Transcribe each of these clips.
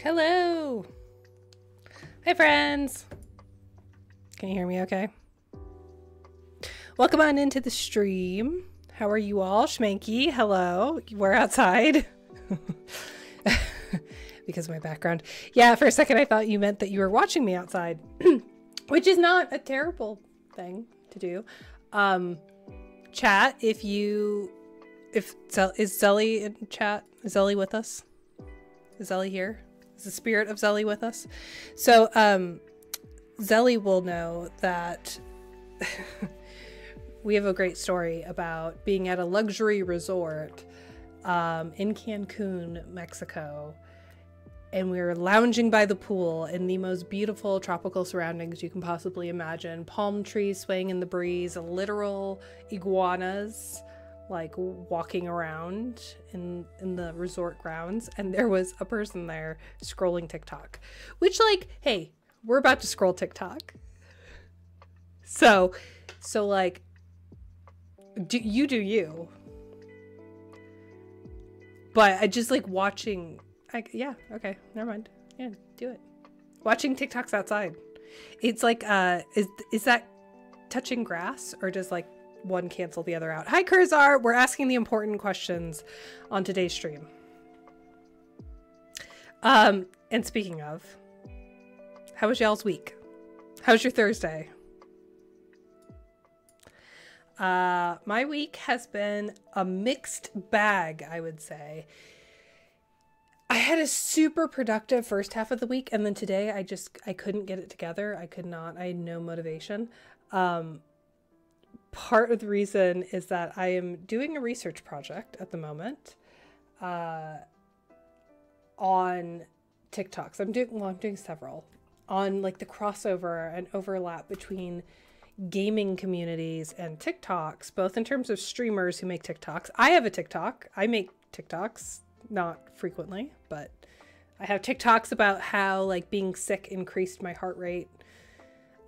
Hello. Hi, friends. Can you hear me okay? Welcome on into the stream. How are you all? Schmanky, hello. We're outside. Because of my background. Yeah, for a second I thought you meant that you were watching me outside. Which is not a terrible thing to do. Chat, is Zelly in chat? Is Zelly with us? Is Zelly here? Is the spirit of Zelly with us? So, Zelly will know that we have a great story about being at a luxury resort in Cancun, Mexico. And we were lounging by the pool in the most beautiful tropical surroundings you can possibly imagine. Palm trees swaying in the breeze, literal iguanas like walking around in the resort grounds. And there was a person there scrolling TikTok, which, like, hey, we're about to scroll TikTok. So like, do you. But I just like watching... yeah, okay, never mind. Yeah, do it. Watching TikToks outside. It's like, is that touching grass, or does like one cancel the other out? Hi, Kurzar. We're asking the important questions on today's stream. And speaking of, how was y'all's week? How was your Thursday? My week has been a mixed bag, I would say. I had a super productive first half of the week, and then today I couldn't get it together. I had no motivation. Part of the reason is that I am doing a research project at the moment on TikToks. I'm doing several on like the crossover and overlap between gaming communities and TikToks, both in terms of streamers who make TikToks. I have a TikTok. I make TikToks. Not frequently, but I have TikToks about how like being sick increased my heart rate.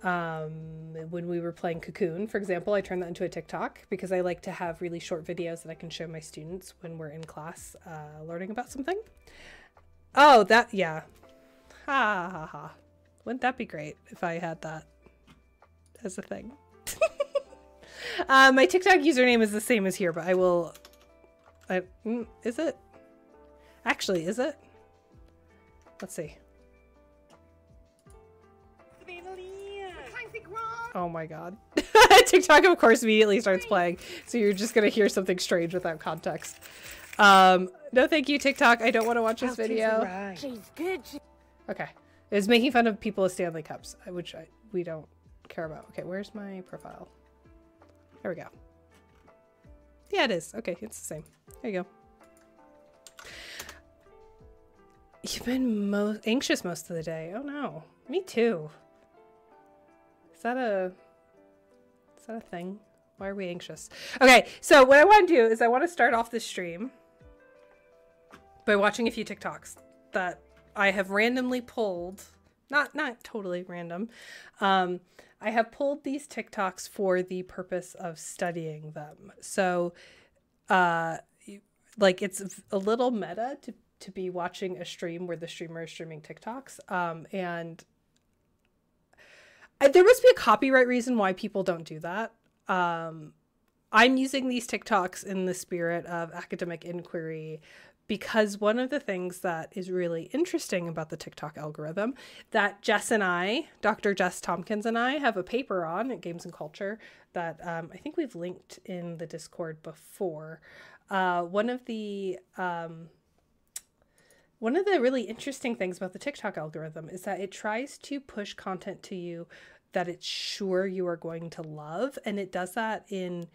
When we were playing Cocoon, for example, I turned that into a TikTok because I like to have really short videos that I can show my students when we're in class learning about something. Oh, that, yeah. Ha ha ha. Wouldn't that be great if I had that as a thing? My TikTok username is the same as here, but I will... is it? Actually, is it? Let's see. Oh my god. TikTok, of course, immediately starts playing. So you're just going to hear something strange without context. No, thank you, TikTok. I don't want to watch this video. Okay. It's making fun of people with Stanley Cups, which we don't care about. Okay, where's my profile? There we go. Yeah, it is. Okay, it's the same. There you go. You've been anxious most of the day. Oh no. Me too. Is that a thing? Why are we anxious? Okay, so what I want to do is I want to start off this stream by watching a few TikToks that I have randomly pulled. Not totally random. I have pulled these TikToks for the purpose of studying them. So, like, it's a little meta to be watching a stream where the streamer is streaming TikToks. And there must be a copyright reason why people don't do that. I'm using these TikToks in the spirit of academic inquiry because one of the things that is really interesting about the TikTok algorithm that Jess and I, Dr. Jess Tompkins and I, have a paper on at Games and Culture that I think we've linked in the Discord before. One of the really interesting things about the TikTok algorithm is that it tries to push content to you that it's sure you are going to love, and it does that in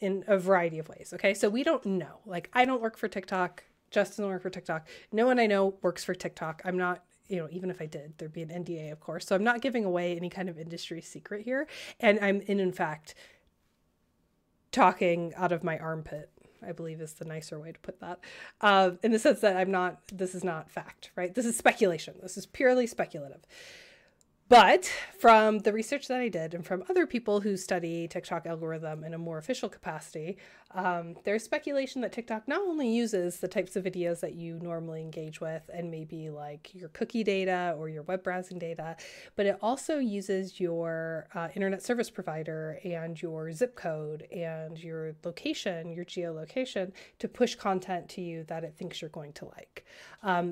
a variety of ways. Okay, so we don't know. Like, I don't work for TikTok. Justin doesn't work for TikTok. No one I know works for TikTok. I'm not, even if I did, there'd be an NDA, of course. So I'm not giving away any kind of industry secret here. And I'm in fact, talking out of my armpit, I believe is the nicer way to put that. In the sense that this is not fact, right? This is speculation. This is purely speculative. But from the research that I did and from other people who study TikTok algorithm in a more official capacity, there's speculation that TikTok not only uses the types of videos that you normally engage with and maybe like your cookie data or your web browsing data, but it also uses your internet service provider and your zip code and your location, your geolocation, to push content to you that it thinks you're going to like.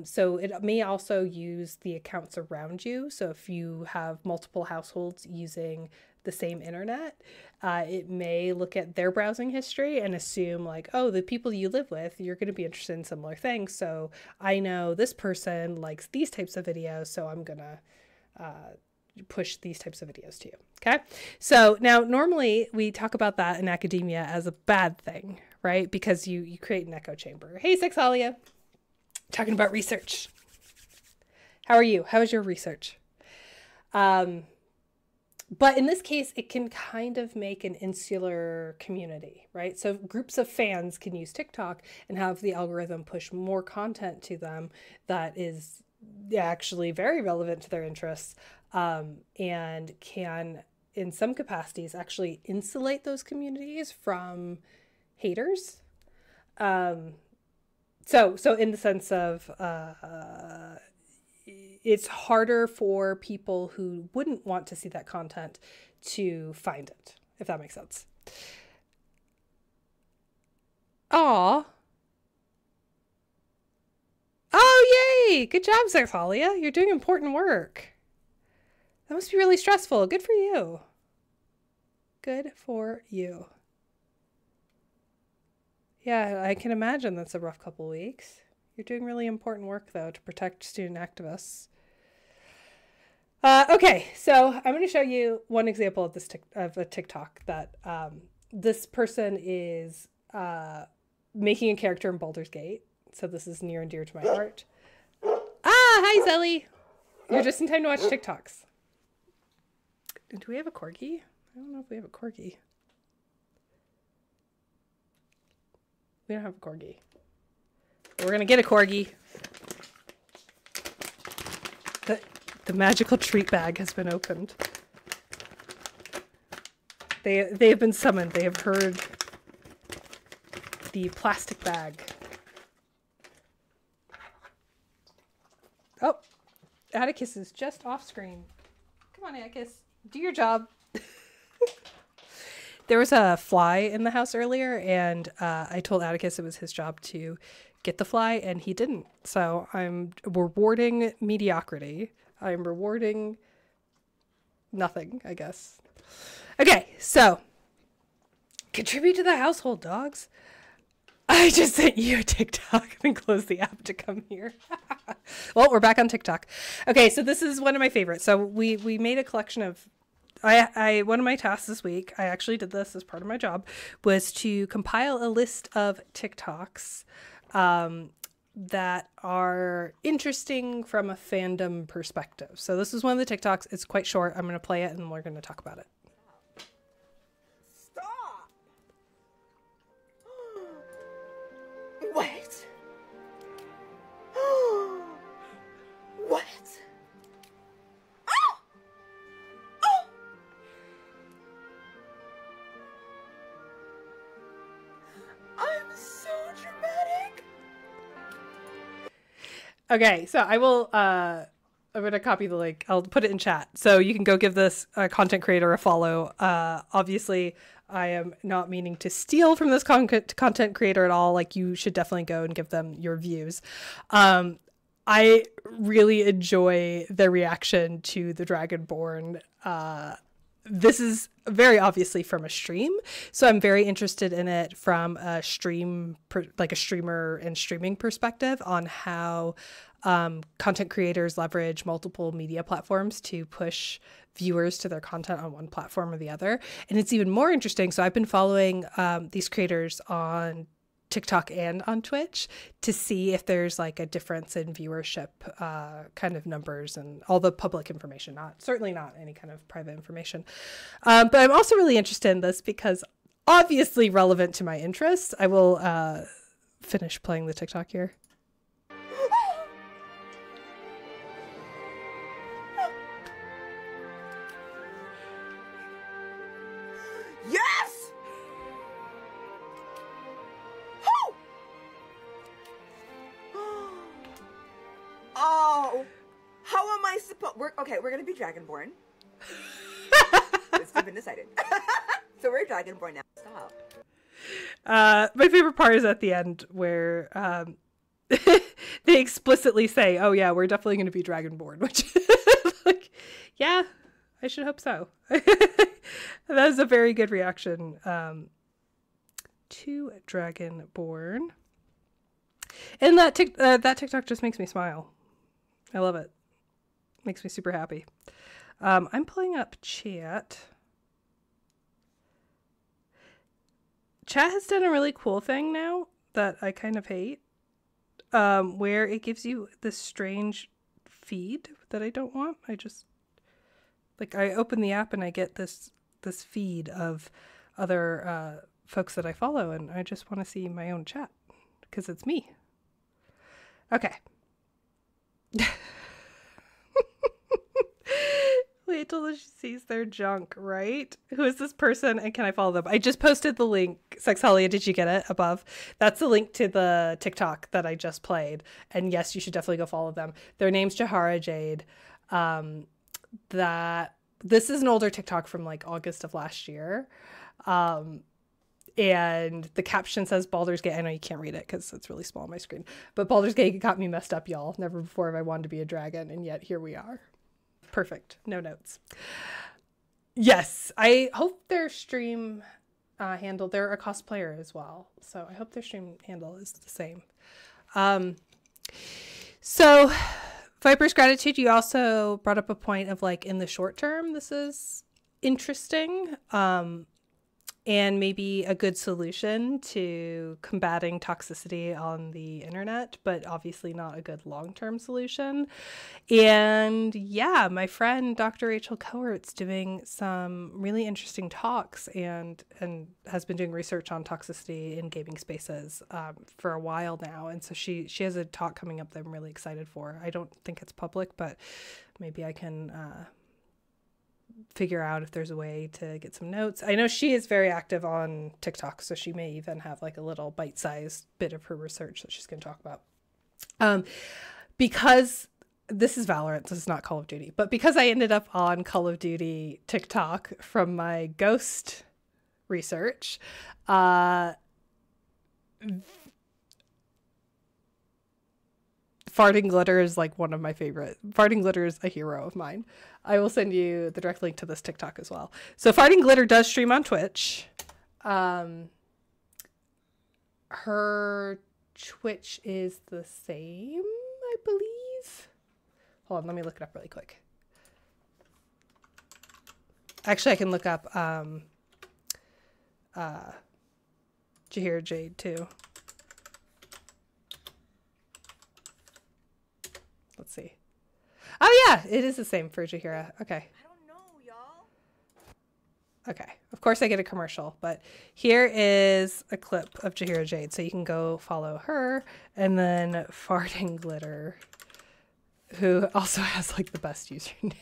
So it may also use the accounts around you. So if you have multiple households using the same internet, it may look at their browsing history and assume like, oh, the people you live with, you're going to be interested in similar things. So I know this person likes these types of videos, so I'm going to push these types of videos to you. Okay. So now normally we talk about that in academia as a bad thing, right? Because you create an echo chamber. Hey, Sexalia. Talking about research. How are you? How is your research? But in this case, it can kind of make an insular community, right? So groups of fans can use TikTok and have the algorithm push more content to them that is actually very relevant to their interests, and can, in some capacities, actually insulate those communities from haters. So in the sense of, it's harder for people who wouldn't want to see that content to find it, if that makes sense. Aw. Oh, yay! Good job, Zexalia. You're doing important work. That must be really stressful. Good for you. Good for you. Yeah, I can imagine that's a rough couple weeks. You're doing really important work, though, to protect student activists. Okay, so I'm going to show you one example of of a TikTok that this person is making a character in Baldur's Gate. So this is near and dear to my heart. Ah, hi, Zelly. You're just in time to watch TikToks. Do we have a corgi? I don't know if we have a corgi. We don't have a corgi. We're going to get a corgi. The magical treat bag has been opened. They have been summoned. They have heard the plastic bag. Oh, Atticus is just off screen. Come on, Atticus. Do your job. There was a fly in the house earlier, and I told Atticus it was his job to get the fly, and he didn't. So I'm rewarding mediocrity. I'm rewarding nothing, I guess. Okay, so contribute to the household, dogs. I just sent you a TikTok and closed the app to come here. Well, we're back on TikTok. Okay, so this is one of my favorites. So we made a collection of one of my tasks this week, I actually did this as part of my job, was to compile a list of TikToks that are interesting from a fandom perspective. So this is one of the TikToks. It's quite short. I'm going to play it and we're going to talk about it. Stop! What? What? Oh! Oh! I'm so dramatic. Okay, so I will, I'm going to copy the link. I'll put it in chat. So you can go give this content creator a follow. Obviously, I am not meaning to steal from this content creator at all. Like, you should definitely go and give them your views. I really enjoy their reaction to the Dragonborn. This is very obviously from a stream, so I'm very interested in it from a like a streamer and streaming perspective on how content creators leverage multiple media platforms to push viewers to their content on one platform or the other. And it's even more interesting. So I've been following these creators on TikTok and on Twitch to see if there's like a difference in viewership kind of numbers and all the public information, certainly not any kind of private information. But I'm also really interested in this because obviously relevant to my interests. I will finish playing the TikTok here. Yes! Oh, how am I supposed? We're gonna be Dragonborn. It's been decided. So we're Dragonborn now. Stop. My favorite part is at the end where they explicitly say, "Oh yeah, we're definitely going to be Dragonborn," which, like, yeah, I should hope so. That is a very good reaction to Dragonborn, and that TikTok just makes me smile. I love it. Makes me super happy. I'm pulling up chat. Chat has done a really cool thing now that I kind of hate, where it gives you this strange feed that I don't want. I open the app and I get this feed of other folks that I follow, and I just want to see my own chat because it's me. Okay. Wait till she sees their junk, right? Who is this person and can I follow them? I just posted the link. Sexalia, did you get it above? That's the link to the TikTok that I just played. And yes, you should definitely go follow them. Their name's Jahara Jade. This is an older TikTok from like August of last year. And the caption says Baldur's Gate. I know you can't read it because it's really small on my screen. But Baldur's Gate got me messed up, y'all. Never before have I wanted to be a dragon, and yet here we are. Perfect. No notes. Yes, I hope their stream handle. They're a cosplayer as well, so I hope their stream handle is the same. So Viper's Gratitude, you also brought up a point of like in the short term, this is interesting. And maybe a good solution to combating toxicity on the internet, but obviously not a good long-term solution. And yeah, my friend Dr. Rachel Coert's doing some really interesting talks and has been doing research on toxicity in gaming spaces for a while now. And so she has a talk coming up that I'm really excited for. I don't think it's public, but maybe I can figure out if there's a way to get some notes. I know she is very active on TikTok, so she may even have like a little bite-sized bit of her research that she's going to talk about. Because this is Valorant, this is not Call of Duty, but because I ended up on Call of Duty TikTok from my Ghost research, Farting Glitter is like one of my favorite. Farting Glitter is a hero of mine. I will send you the direct link to this TikTok as well. So Farting Glitter does stream on Twitch. Her Twitch is the same, I believe. Hold on, let me look it up really quick. Actually, I can look up Jahira Jade too. Let's see. Oh yeah, it is the same for Jahira. Okay. I don't know, y'all. Okay. Of course I get a commercial, but here is a clip of Jahira Jade. So you can go follow her, and then Farting Glitter, who also has like the best username.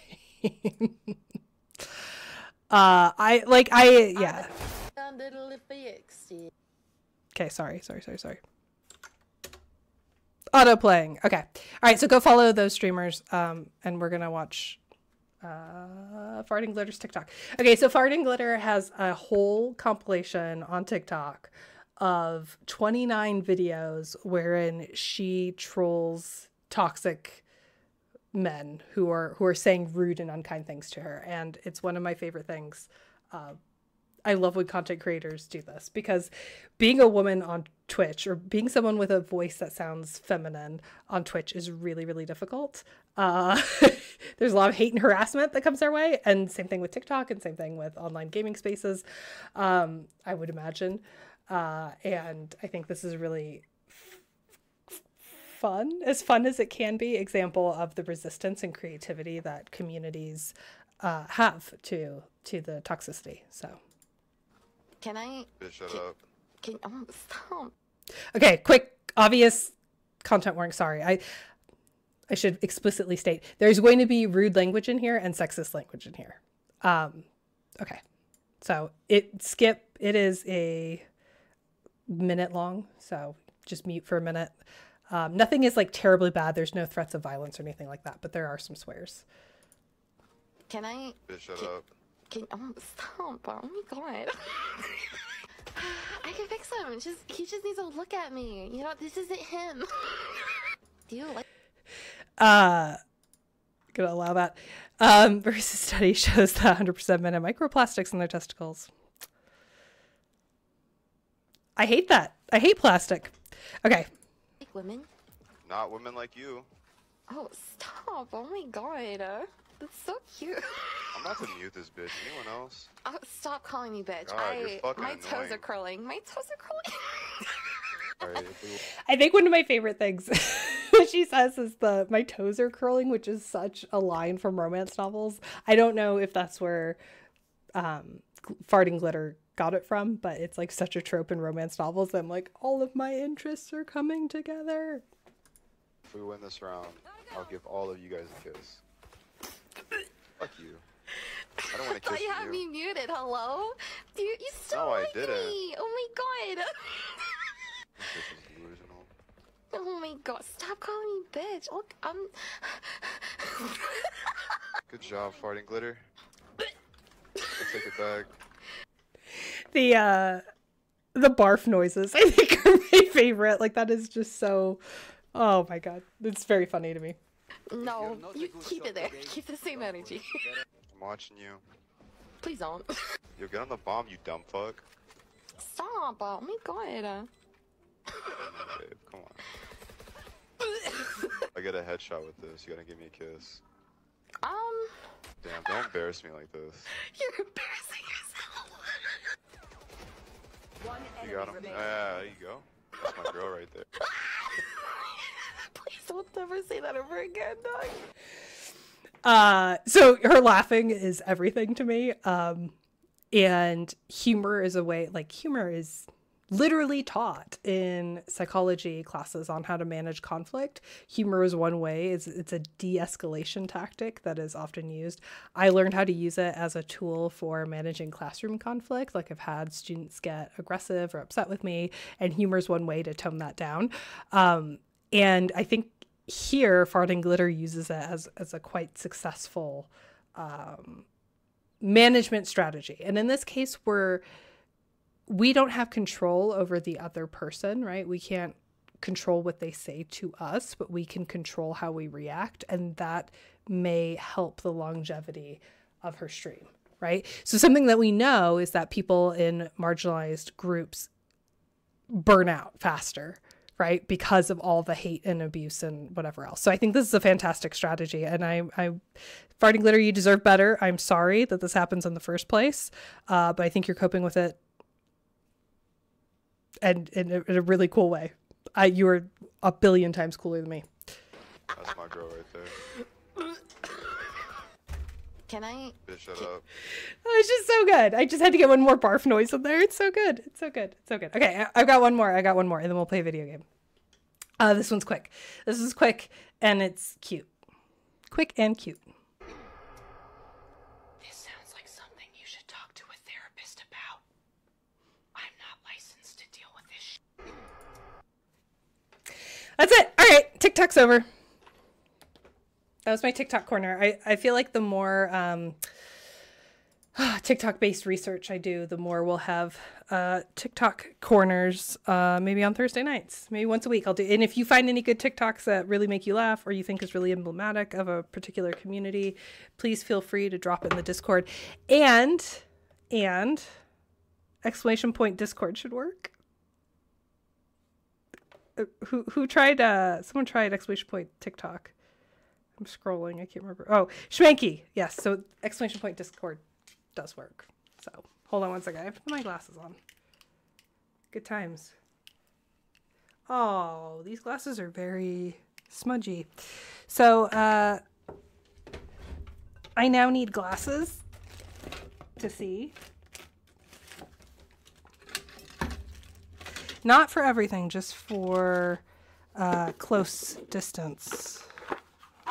Yeah. Okay, sorry. Auto playing. Okay. All right, so go follow those streamers, and we're gonna watch Farting Glitter's TikTok. Okay, so Farting Glitter has a whole compilation on TikTok of 29 videos wherein she trolls toxic men who are saying rude and unkind things to her, and it's one of my favorite things. I love when content creators do this, because being a woman on Twitch, or being someone with a voice that sounds feminine on Twitch, is really, really difficult. There's a lot of hate and harassment that comes our way, and same thing with TikTok, and same thing with online gaming spaces, I would imagine. And I think this is really fun as it can be, example of the resistance and creativity that communities have to the toxicity. So. Can I? Shut up. Stop. Okay, quick, obvious content warning. Sorry, I should explicitly state there's going to be rude language in here and sexist language in here. Okay, so it is a minute long, so just mute for a minute. Nothing is like terribly bad. There's no threats of violence or anything like that, but there are some swears. Can I? Shut up. Stop. Oh my god. I can fix him. He just needs to look at me. You know, this isn't him. Do you like? Gonna allow that. Recent study shows that 100% men have microplastics in their testicles. I hate that. I hate plastic. Okay. Like women? Not women like you. Oh, stop. Oh my god. That's so cute. I'm about to mute this bitch. Anyone else? Oh, stop calling me bitch. God, you're fucking my toes annoying. are curling. My toes are curling. Alright, I think one of my favorite things she says is my toes are curling, which is such a line from romance novels. I don't know if that's where Farting Glitter got it from, but it's like such a trope in romance novels. I'm like, all of my interests are coming together. if we win this round, I'll give all of you guys a kiss. Fuck you. I don't want to kiss you had me muted. Hello? Dude, you still No, I like didn't. me. Oh my god. This is delusional. Oh my god. Stop calling me bitch. Look, Good job, farting glitter. I'll take it back. The barf noises, I think, are my favorite. Like, that is just so... Oh my god. It's very funny to me. No, you keep it there. Keep the same energy. I'm watching you. Please don't. Yo, get on the bomb, you dumb fuck. Stop. Oh my god. Babe, come on. I get a headshot with this. You gotta give me a kiss. Damn, don't embarrass me like this. You're embarrassing yourself. You got him? Yeah, there you go. That's my girl right there. Please don't ever say that ever again, dog. So her laughing is everything to me. And humor is a way, like, humor is literally taught in psychology classes on how to manage conflict. Humor is one way. It's a de-escalation tactic that is often used. I learned how to use it as a tool for managing classroom conflict. Like, I've had students get aggressive or upset with me, and humor is one way to tone that down. And I think here, Farting Glitter uses it as a quite successful management strategy. And in this case, we don't have control over the other person, right? We can't control what they say to us, but we can control how we react. And that may help the longevity of her stream, right? So something that we know is that people in marginalized groups burn out faster, right? Because of all the hate and abuse and whatever else. So I think this is a fantastic strategy. And I Farting Glitter, you deserve better. I'm sorry that this happens in the first place. But I think you're coping with it and in a really cool way. You are a billion times cooler than me. That's my girl right there. Can I? Shut up. Oh, it's just so good. I just had to get one more barf noise in there. It's so good. It's so good. It's so good. Okay, I've got one more. And then we'll play a video game. This one's quick. This is quick and it's cute. Quick and cute. This sounds like something you should talk to a therapist about. I'm not licensed to deal with this That's it. All right, TikTok's over. That was my TikTok corner. I feel like the more TikTok-based research I do, the more we'll have TikTok corners, maybe on Thursday nights, maybe once a week I'll do. And if you find any good TikToks that really make you laugh or you think is really emblematic of a particular community, please feel free to drop it in the Discord. And exclamation point Discord should work. Who tried, someone tried exclamation point TikTok. I'm scrolling. I can't remember. Oh, Schmanky. Yes. So exclamation point Discord does work. So hold on one second. I have to put my glasses on. Good times. Oh, these glasses are very smudgy. So I now need glasses to see. Not for everything, just for close distance.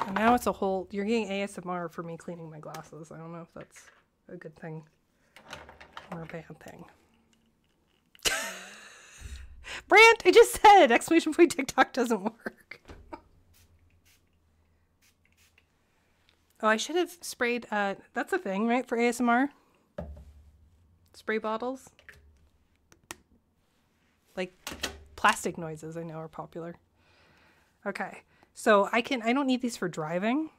And now it's a whole, you're getting ASMR for me cleaning my glasses. I don't know if that's a good thing or a bad thing. Brant, I just said exclamation point TikTok doesn't work. Oh, I should have sprayed, that's a thing, right, for ASMR? Spray bottles? Like plastic noises I know are popular. Okay. So I don't need these for driving.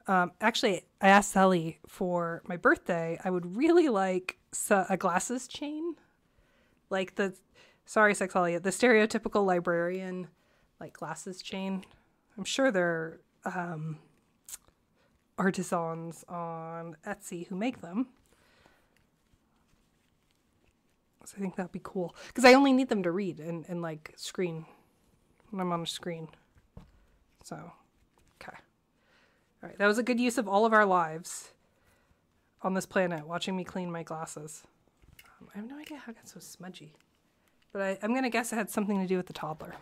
Actually, I asked Sally for my birthday. I would really like a glasses chain. Like sorry, Sexolia, the stereotypical librarian, like glasses chain. I'm sure there are artisans on Etsy who make them. So I think that'd be cool. Because I only need them to read and like screen when I'm on a screen. So, okay. All right, that was a good use of all of our lives on this planet, watching me clean my glasses. I have no idea how it got so smudgy. But I'm going to guess it had something to do with the toddler.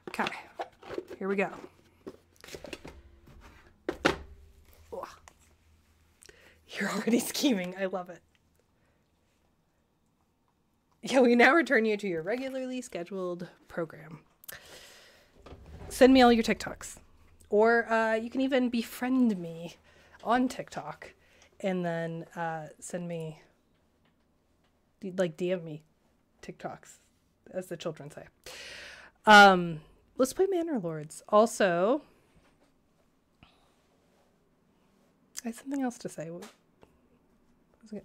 Okay, here we go. Ugh. You're already scheming. I love it. Yeah, we now return you to your regularly scheduled program. Send me all your TikToks. Or you can even befriend me on TikTok and then send me, like DM me TikToks, as the children say. Let's play Manor Lords. Also, I have something else to say.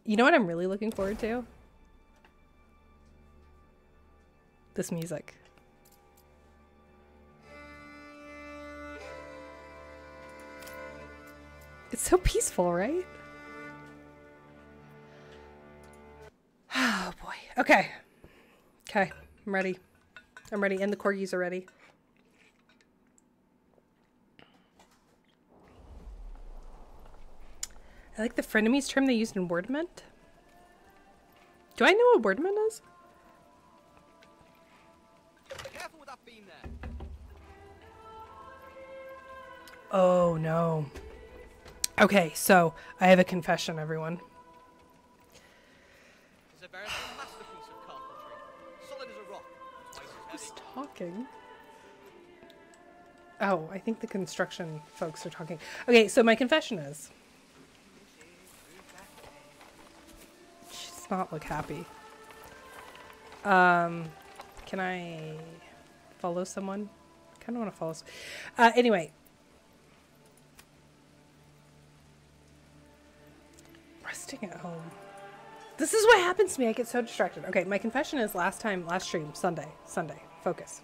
You know what I'm really looking forward to? This music. It's so peaceful, right? Oh boy. Okay. Okay. I'm ready. I'm ready. And the corgis are ready. I like the frenemies term they used in Wordament. Do I know what Wordament is? Careful with that beam there. Oh no. Okay, so I have a confession, everyone. It's a very masterpiece of carpentry. Solid as a rock. Twice as Who's heavy. talking? Oh, I think the construction folks are talking. Okay, so my confession is... She does not look happy. Can I... follow someone. I kind of want to follow. Anyway. Resting at home. This is what happens to me. I get so distracted. Okay, my confession is last stream, Sunday. Focus,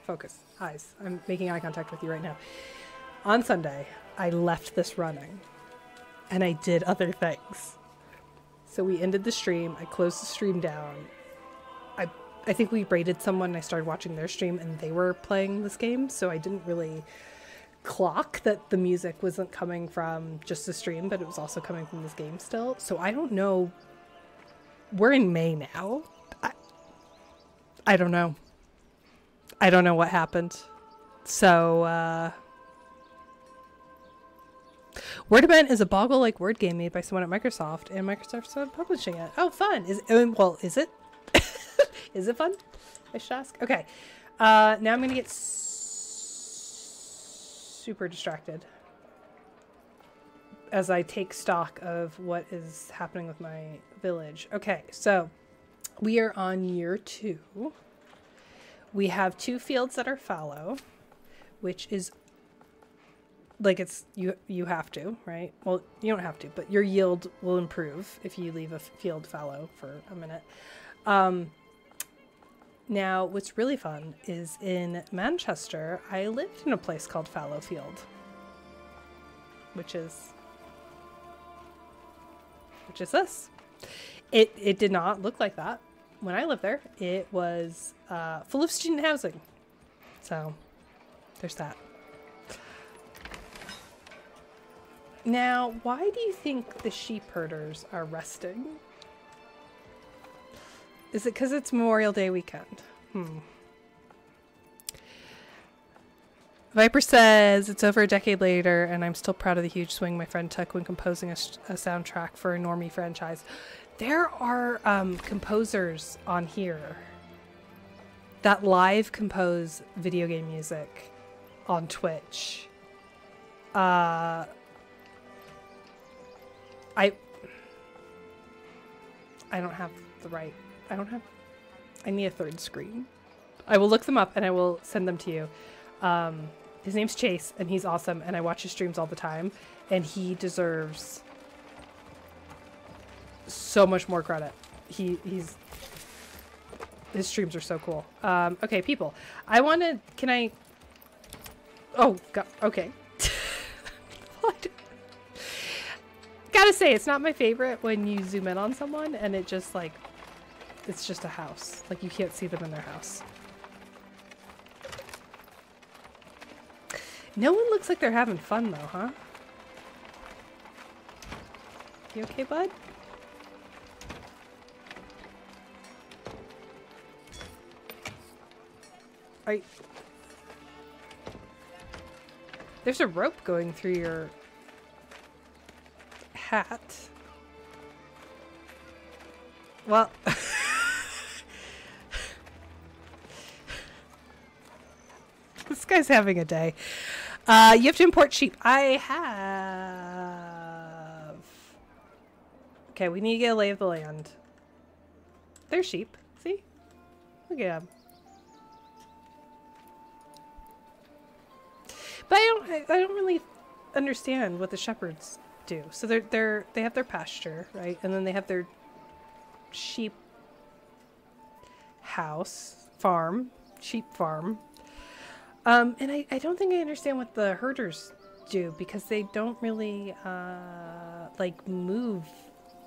eyes. I'm making eye contact with you right now. On Sunday, I left this running and I did other things. So we ended the stream. I closed the stream down. I think we raided someone and I started watching their stream and they were playing this game. So I didn't really clock that the music wasn't coming from just the stream, but it was also coming from this game still. So I don't know. We're in May now. I don't know. I don't know what happened. So, Word Event is a Boggle-like word game made by someone at Microsoft, and Microsoft started publishing it. Oh, fun. Is it? Is it fun? I should ask. Okay. Now I'm going to get super distracted as I take stock of what is happening with my village. Okay, so we are on year 2. We have 2 fields that are fallow, which is like you have to, right? Well, you don't have to, but your yield will improve if you leave a field fallow for a minute. Now, what's really fun is in Manchester, I lived in a place called Fallowfield, which is this. It did not look like that when I lived there. It was full of student housing. So there's that. Now, why do you think the sheep herders are resting? Is it because it's Memorial Day weekend? Viper says, it's over a decade later, and I'm still proud of the huge swing my friend took when composing a soundtrack for a normie franchise. There are composers on here that live compose video game music on Twitch. I don't have the right... I need a third screen. I will look them up and I will send them to you. His name's Chase and he's awesome and I watch his streams all the time and he deserves so much more credit. His streams are so cool. Okay, people. Oh, God. Okay. Gotta say, it's not my favorite when you zoom in on someone and it just like, it's just a house. Like you can't see them in their house. No one looks like they're having fun though, huh? You okay, bud? There's a rope going through your hat. Well, this guy's having a day. You have to import sheep. I have. Okay, we need to get a lay of the land. There's sheep. See? Look at them. But I don't really understand what the shepherds do. So they have their pasture, right? And then they have their sheep house, farm, sheep farm. And I don't think I understand what the herders do because they don't really like move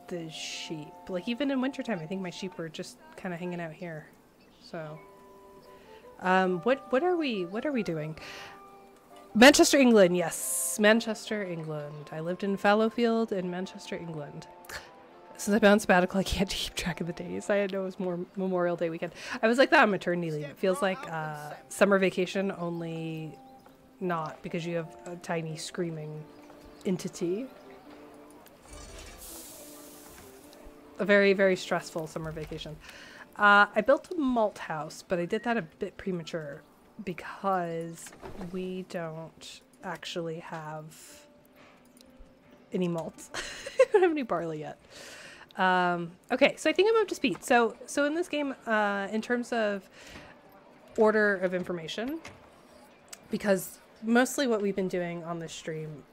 the sheep. Like even in wintertime, I think my sheep are just kind of hanging out here. So what are we doing? Manchester, England. Yes, Manchester, England. I lived in Fallowfield in Manchester, England. Since I've been on sabbatical, I can't keep track of the days. I know it was more Memorial Day weekend. I was like that on maternity leave. It feels like summer vacation, only not because you have a tiny screaming entity. A very, very stressful summer vacation. I built a malt house, but I did that a bit premature because we don't actually have any malts. I don't have any barley yet. Okay, so I think I'm up to speed. So in this game, in terms of order of information, because mostly what we've been doing on this stream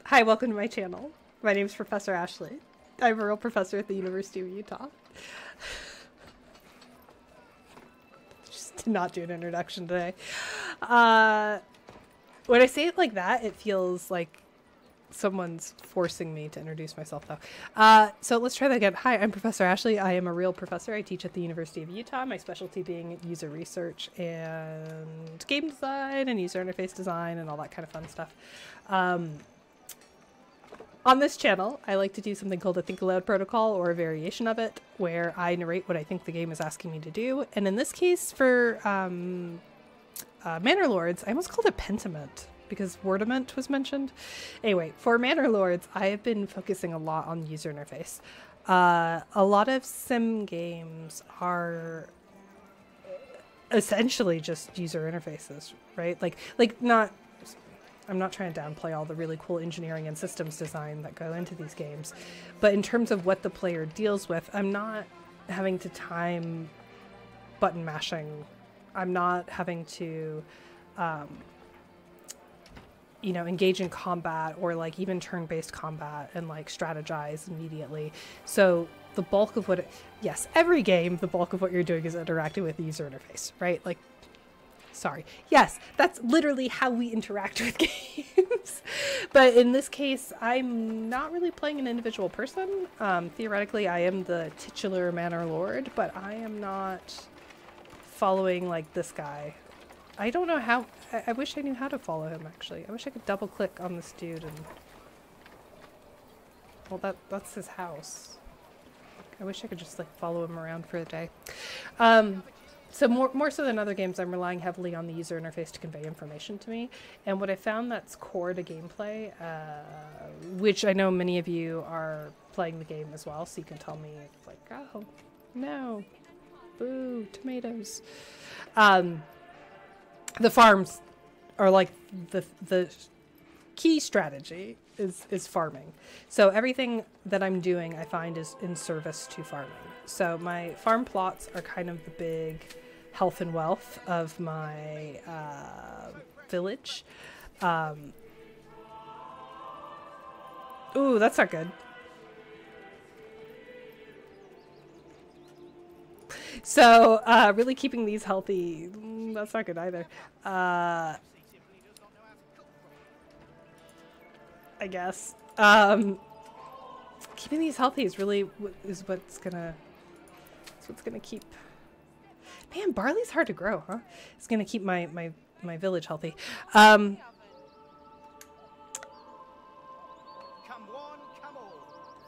Hi, welcome to my channel. My name is Professor Ashley. I'm a real professor at the University of Utah. Just did not do an introduction today. When I say it like that, it feels like someone's forcing me to introduce myself, though. So let's try that again. Hi, I'm Professor Ashley. I am a real professor. I teach at the University of Utah, my specialty being user research and game design and user interface design and all that kind of fun stuff. On this channel, I like to do something called a Think Aloud protocol, or a variation of it, where I narrate what I think the game is asking me to do. And in this case, for Manor Lords, I almost called it Pentiment, because Wordament was mentioned. Anyway, for Manor Lords, I have been focusing a lot on user interface. A lot of sim games are essentially just user interfaces, right? I'm not trying to downplay all the really cool engineering and systems design that go into these games, but in terms of what the player deals with, I'm not having to time button mashing. I'm not having to, engage in combat or like even turn-based combat and like strategize immediately. So the bulk of yes, every game, the bulk of what you're doing is interacting with the user interface, right? Like, sorry. Yes, that's literally how we interact with games. But in this case, I'm not really playing an individual person. Theoretically, I am the titular Manor Lord, but I am not following like this guy. I don't know how. I wish I knew how to follow him, actually. I wish I could double click on this dude and... Well, that's his house. I wish I could just like follow him around for a day. So more so than other games, I'm relying heavily on the user interface to convey information to me. And what I found that's core to gameplay, which I know many of you are playing the game as well, so you can tell me, like, oh, no, boo, tomatoes. The farms are like the key strategy is farming. So everything that I'm doing, I find, is in service to farming. So my farm plots are kind of the big health and wealth of my village. Ooh, that's not good. So really keeping these healthy, that's not good either. I guess. Keeping these healthy is really what's gonna keep. Man, barley's hard to grow, huh? It's gonna keep my village healthy. I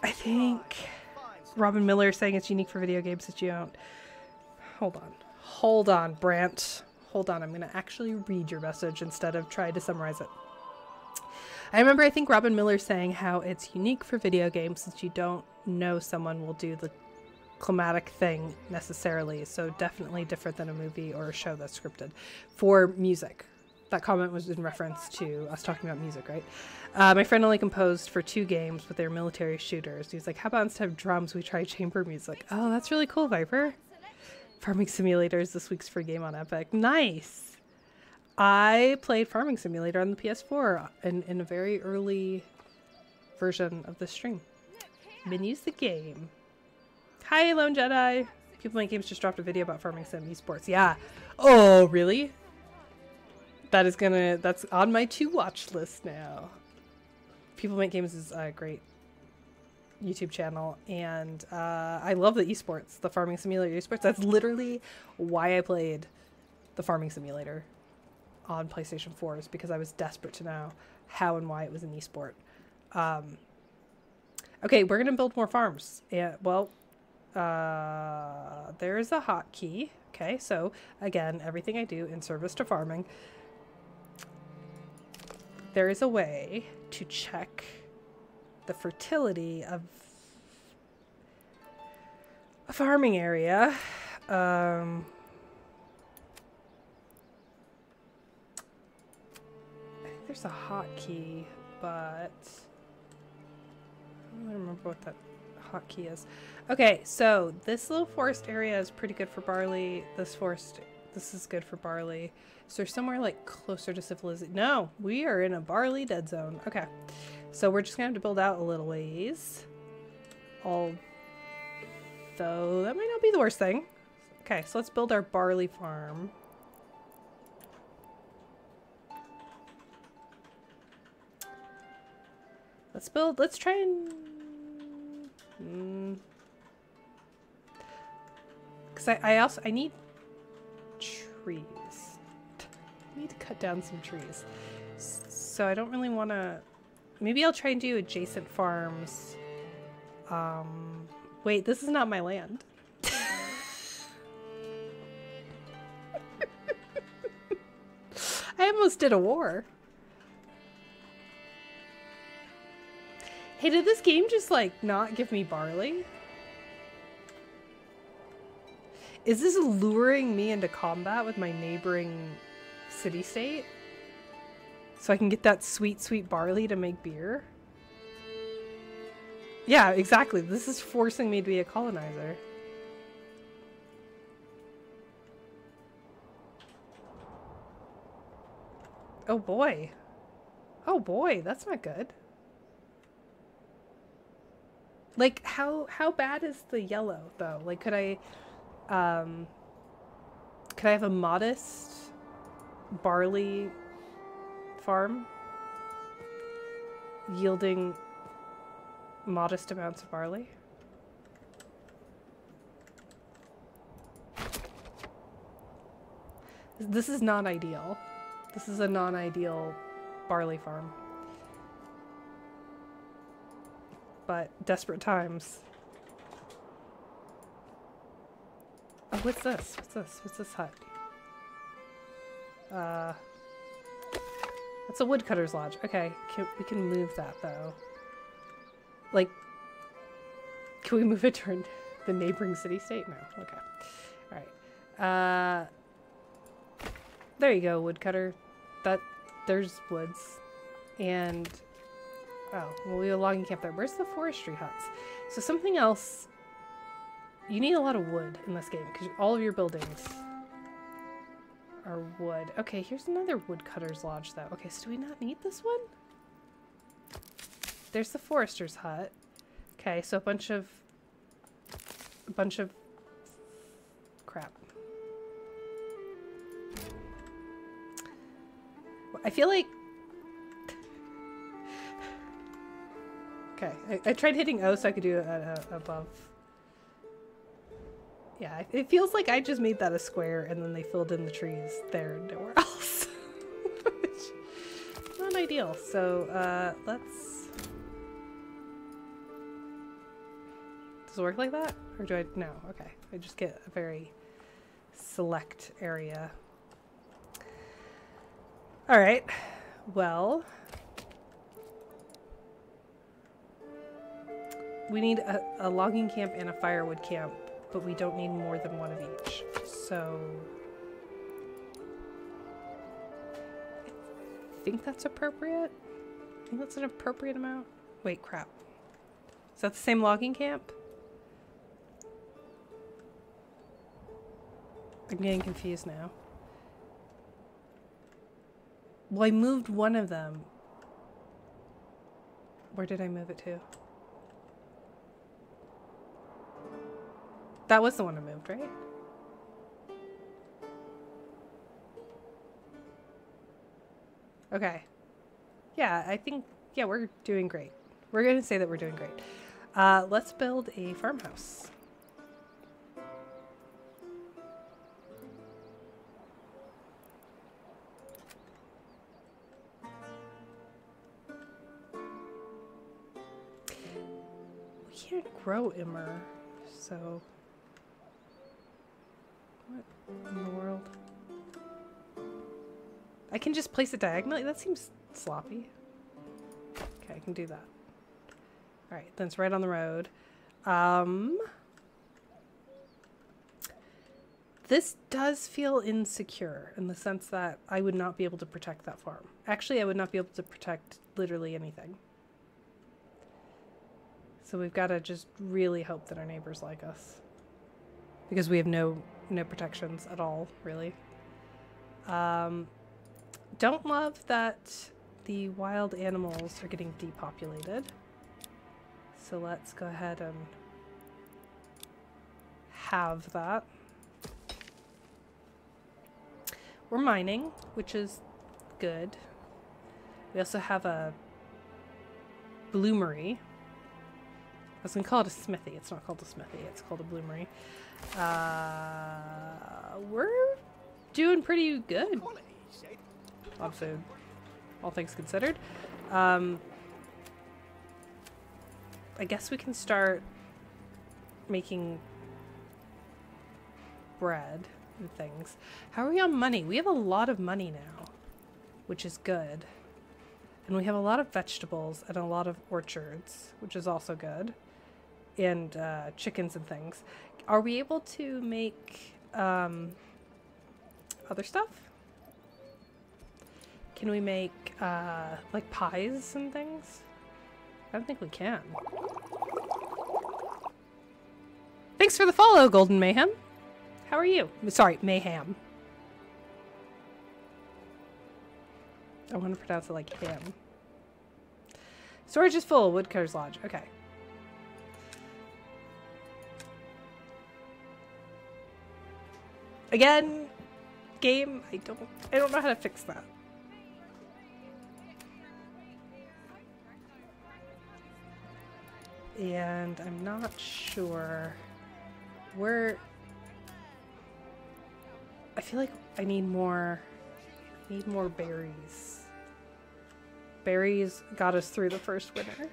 think Robin Miller is saying it's unique for video games that you don't. Hold on, Brant. Hold on, I'm gonna actually read your message instead of trying to summarize it. I think Robin Miller saying how it's unique for video games since you don't know someone will do the climatic thing necessarily, so definitely different than a movie or a show that's scripted. For music, that comment was in reference to us talking about music, right? My friend only composed for 2 games, but they're military shooters. He's like, how about instead of drums we try chamber music? Oh, that's really cool, Viper. Farming Simulator is this week's free game on Epic. Nice. I played Farming Simulator on the PS4 in a very early version of the stream. Menus the game. Hi, Lone Jedi. People Make Games just dropped a video about Farming Sim esports. Yeah. Oh, really? That's on my to-watch list now. People Make Games is a great YouTube channel, and I love the esports, the Farming Simulator esports. That's literally why I played the Farming Simulator on PlayStation 4, is because I was desperate to know how and why it was an esport. Okay, we're gonna build more farms. Yeah, well, there's a hotkey. Okay, so again, everything I do in service to farming. There is a way to check the fertility of a farming area. I think there's a hotkey, but I don't remember what that hotkey is. Okay, so this little forest area is pretty good for barley. This is good for barley. So there's somewhere like closer to civilization. No, we are in a barley dead zone. Okay, so we're just gonna have to build out a little ways. Although that might not be the worst thing. Okay, so let's build our barley farm. Let's try and... Because I need trees. I need to cut down some trees. So I don't really want to... Maybe I'll try and do adjacent farms. Wait, this is not my land. I almost did a war. Hey, did this game just like not give me barley? Is this luring me into combat with my neighboring city-state? So I can get that sweet, sweet barley to make beer? Yeah, exactly. This is forcing me to be a colonizer. Oh boy. Oh boy, that's not good. Like, how bad is the yellow, though? Like, could I have a modest barley farm yielding modest amounts of barley? This is not ideal. This is a non-ideal barley farm. But desperate times. Oh, what's this? What's this? What's this hut? That's a woodcutter's lodge. Okay, we can move that though. Like, can we move it to the neighboring city-state? No. Okay. All right. There you go, woodcutter. There's woods, and oh, well, we have a logging camp there. Where's the forestry huts? So something else. You need a lot of wood in this game because all of your buildings are wood. Okay, here's another woodcutter's lodge though. Okay, so do we not need this one? There's the forester's hut. Okay, so a bunch of crap. I feel like... Okay, I tried hitting O so I could do it above. Yeah, it feels like I just made that a square and then they filled in the trees there and nowhere else. Not ideal. So, let's... Does it work like that? Or do I... No, okay. I just get a very select area. Alright. Well... We need a logging camp and a firewood camp, but we don't need more than one of each. So... I think that's appropriate. I think that's an appropriate amount. Wait, crap. Is that the same logging camp? I'm getting confused now. Well, I moved one of them. Where did I move it to? That was the one I moved, right? Okay. Yeah, I think, yeah, we're doing great. We're going to say that we're doing great. Let's build a farmhouse. We can't grow Immer, so... What in the world? I can just place it diagonally? That seems sloppy. Okay, I can do that. Alright, then it's right on the road. This does feel insecure in the sense that I would not be able to protect that farm. Actually, I would not be able to protect literally anything. So we've got to just really hope that our neighbors like us. Because we have no protections at all, really. Don't love that the wild animals are getting depopulated. So let's go ahead and have that. We're mining, which is good. We also have a bloomery. I was going to call it a smithy. It's not called a smithy. It's called a bloomery. We're doing pretty good on food, all things considered. I guess we can start making bread and things. How are we on money? We have a lot of money now, which is good. And we have a lot of vegetables and a lot of orchards, which is also good. And chickens and things. Are we able to make other stuff? Can we make like pies and things? I don't think we can. Thanks for the follow, Golden Mayhem. How are you? Sorry, Mayhem. I want to pronounce it like ham. Storage is full. Woodcutter's Lodge. Okay. Again, game, I don't know how to fix that. And I'm not sure where. I feel like I need more berries. Berries got us through the first winter.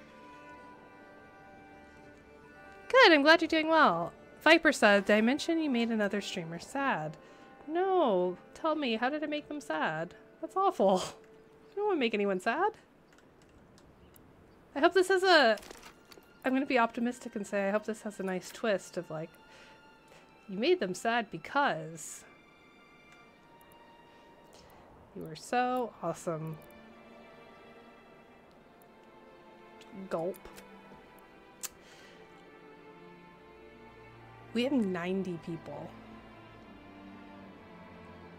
Good, I'm glad you're doing well. Viper said, did I mention you made another streamer sad? No, tell me, how did I make them sad? That's awful. I don't want to make anyone sad. I hope this has a... I'm going to be optimistic and say I hope this has a nice twist of like, you made them sad because you were so awesome. Gulp. We have 90 people.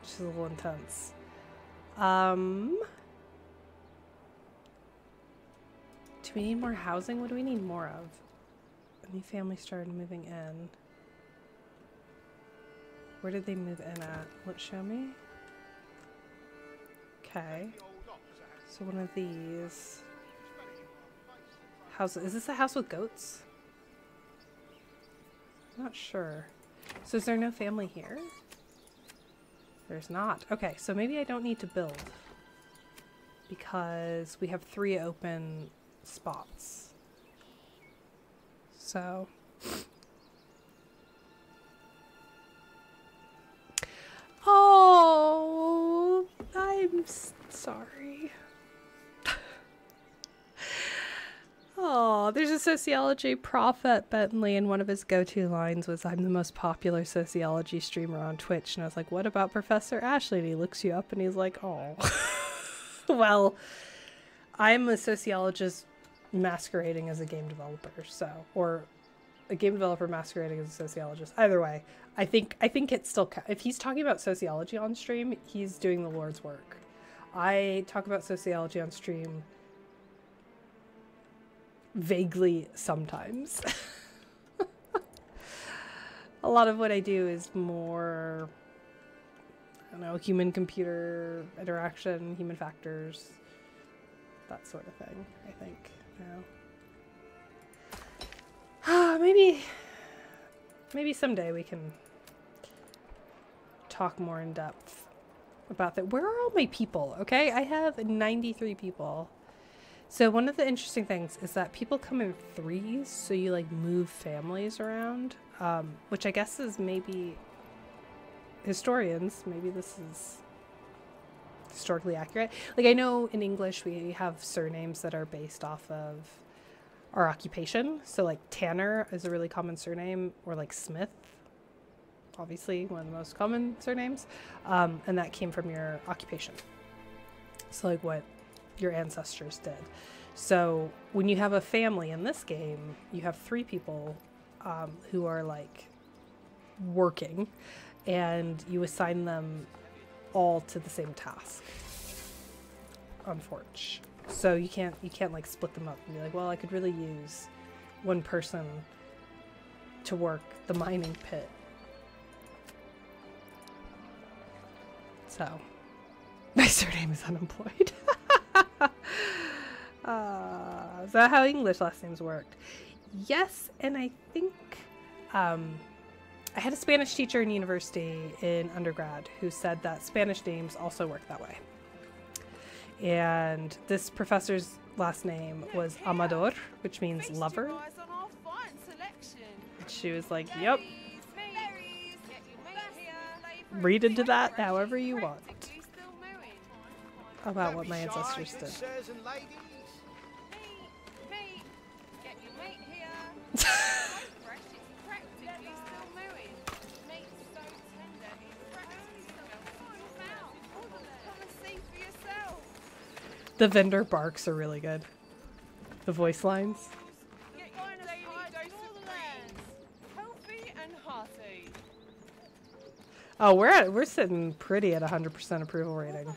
Which is a little intense. Do we need more housing? What do we need more of? A new family started moving in. Where did they move in at? Let's show me. Okay. So one of these houses. Is this a house with goats? I'm not sure. So is there no family here? There's not. Okay, so maybe I don't need to build because we have 3 open spots. So oh, I'm sorry. Oh, there's a sociology prof at Bentley, and one of his go-to lines was, I'm the most popular sociology streamer on Twitch. And I was like, what about Professor Ashley? And he looks you up and he's like, oh. Well, I'm a sociologist masquerading as a game developer, so, or a game developer masquerading as a sociologist. Either way, I think it's still, if he's talking about sociology on stream, he's doing the Lord's work. I talk about sociology on stream vaguely sometimes. A lot of what I do is more, I don't know, human-computer interaction, human factors, that sort of thing, I think. Now, maybe someday we can talk more in depth about that. Where are all my people? Okay, I have 93 people. So one of the interesting things is that people come in threes, so you like move families around, which I guess is maybe historians, maybe this is historically accurate. Like I know in English we have surnames that are based off of our occupation. So like Tanner is a really common surname, or like Smith, obviously one of the most common surnames, and that came from your occupation. So like what your ancestors did. So when you have a family in this game, you have 3 people who are like working, and you assign them all to the same task on Forge. So you can't like split them up and be like, well, I could really use one person to work the mining pit. So my surname is unemployed. Is that how English last names worked? Yes, and I think I had a Spanish teacher in university in undergrad who said that Spanish names also work that way. And this professor's last name was Amador, which means lover. She was like, yep. Read into that however you want about what my ancestors did. The vendor barks are really good. The voice lines. Oh, we're sitting pretty at 100% approval rating.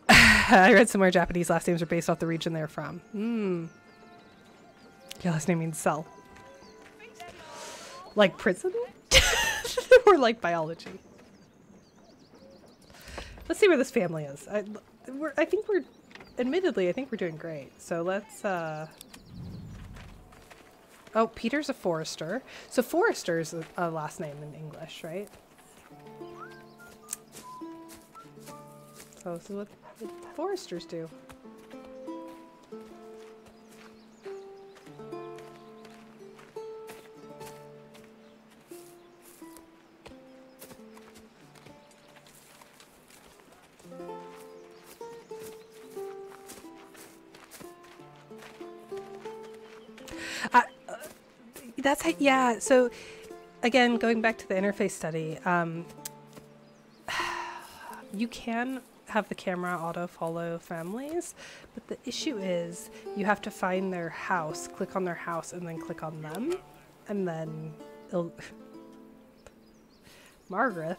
I read somewhere Japanese last names are based off the region they're from. Your last name means cell. Like prison? Or like biology? Let's see where this family is. I think we're doing great. So let's, oh, Peter's a forester. So forester is a last name in English, right? So this is what foresters do. That's how, yeah. So again, going back to the interface study, you can have the camera auto follow families, but the issue is you have to find their house, click on their house, and then click on them, and then it'll Margaret,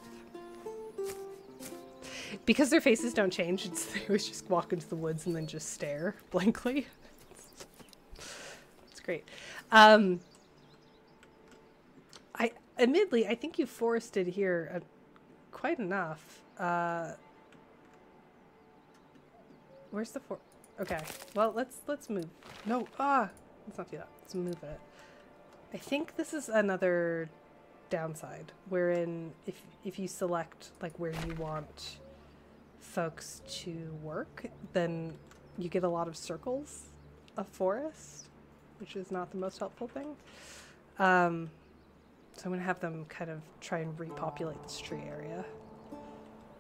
because their faces don't change, they always just walk into the woods and then just stare blankly. It's great. Admittedly, I think you forested here quite enough. Where's the okay, well, let's move. No, let's not do that. Let's move it. I think this is another downside, wherein if you select like where you want folks to work, then you get a lot of circles of forest, which is not the most helpful thing. So I'm going to have them kind of try and repopulate this tree area,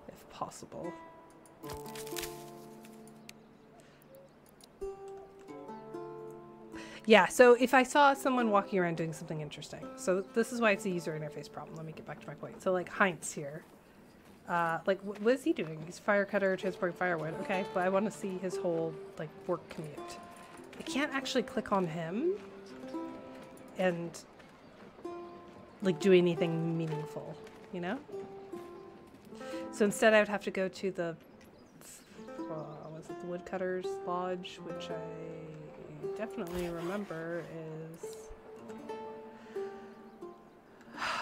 if possible. Yeah, so if I saw someone walking around doing something interesting, so this is why it's a user interface problem. Let me get back to my point. So like Heinz here, like what is he doing? He's a fire cutter, transporting firewood. Okay, but I want to see his whole like work commute. I can't actually click on him and like do anything meaningful, you know? So instead I would have to go to the, was it the Woodcutter's Lodge, which I definitely remember is,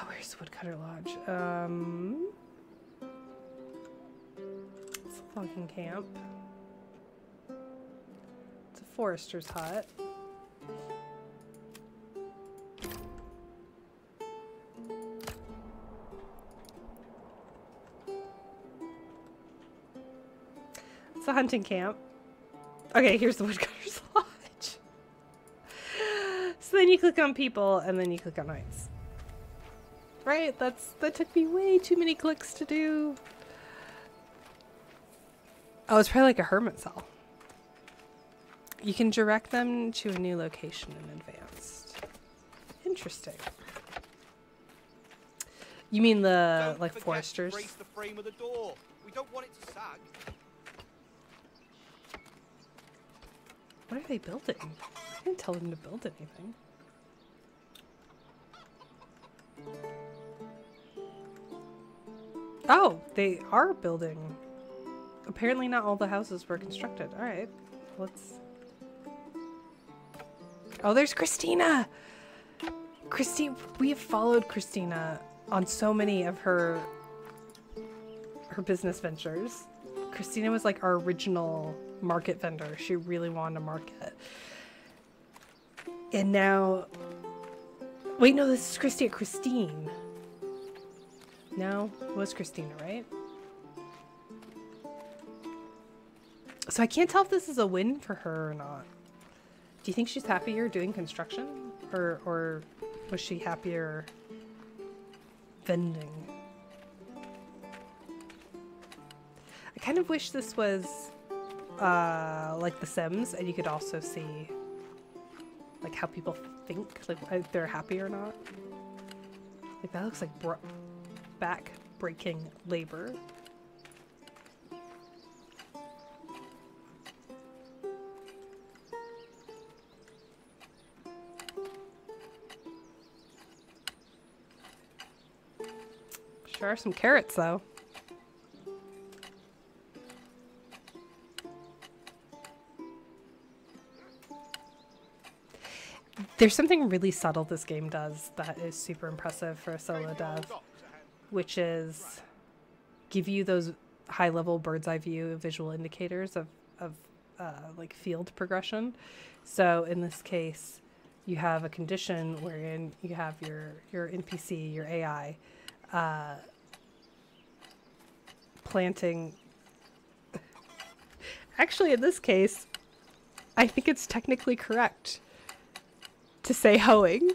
where's the Woodcutter Lodge? It's a logging camp. It's a forester's hut. It's a hunting camp. Okay, here's the Woodcutter's Lodge. So then you click on people, and then you click on Heights. Right? That took me way too many clicks to do. Oh, it's probably like a hermit cell. You can direct them to a new location in advance. Interesting. You mean the like foresters? Brace the frame of the door. We don't want it to sag. What are they building? I didn't tell them to build anything. Oh, they are building. Apparently not all the houses were constructed. Alright, let's... Oh, there's Christina! We have followed Christina on so many of her business ventures. Christina was like our original market vendor. She really wanted to market. And now... Wait, no, this is Christine. No, it was Christina, right? So I can't tell if this is a win for her or not. Do you think she's happier doing construction? Or was she happier vending? I kind of wish this was like The Sims, and you could also see like how people think, like if they're happy or not. Like that looks like back-breaking labor. Sure are some carrots, though. There's something really subtle this game does that is super impressive for a solo dev, which is give you those high-level bird's-eye view visual indicators of like field progression. So in this case, you have a condition wherein you have your NPC, your AI, planting. Actually, in this case, I think it's technically correct to say hoeing.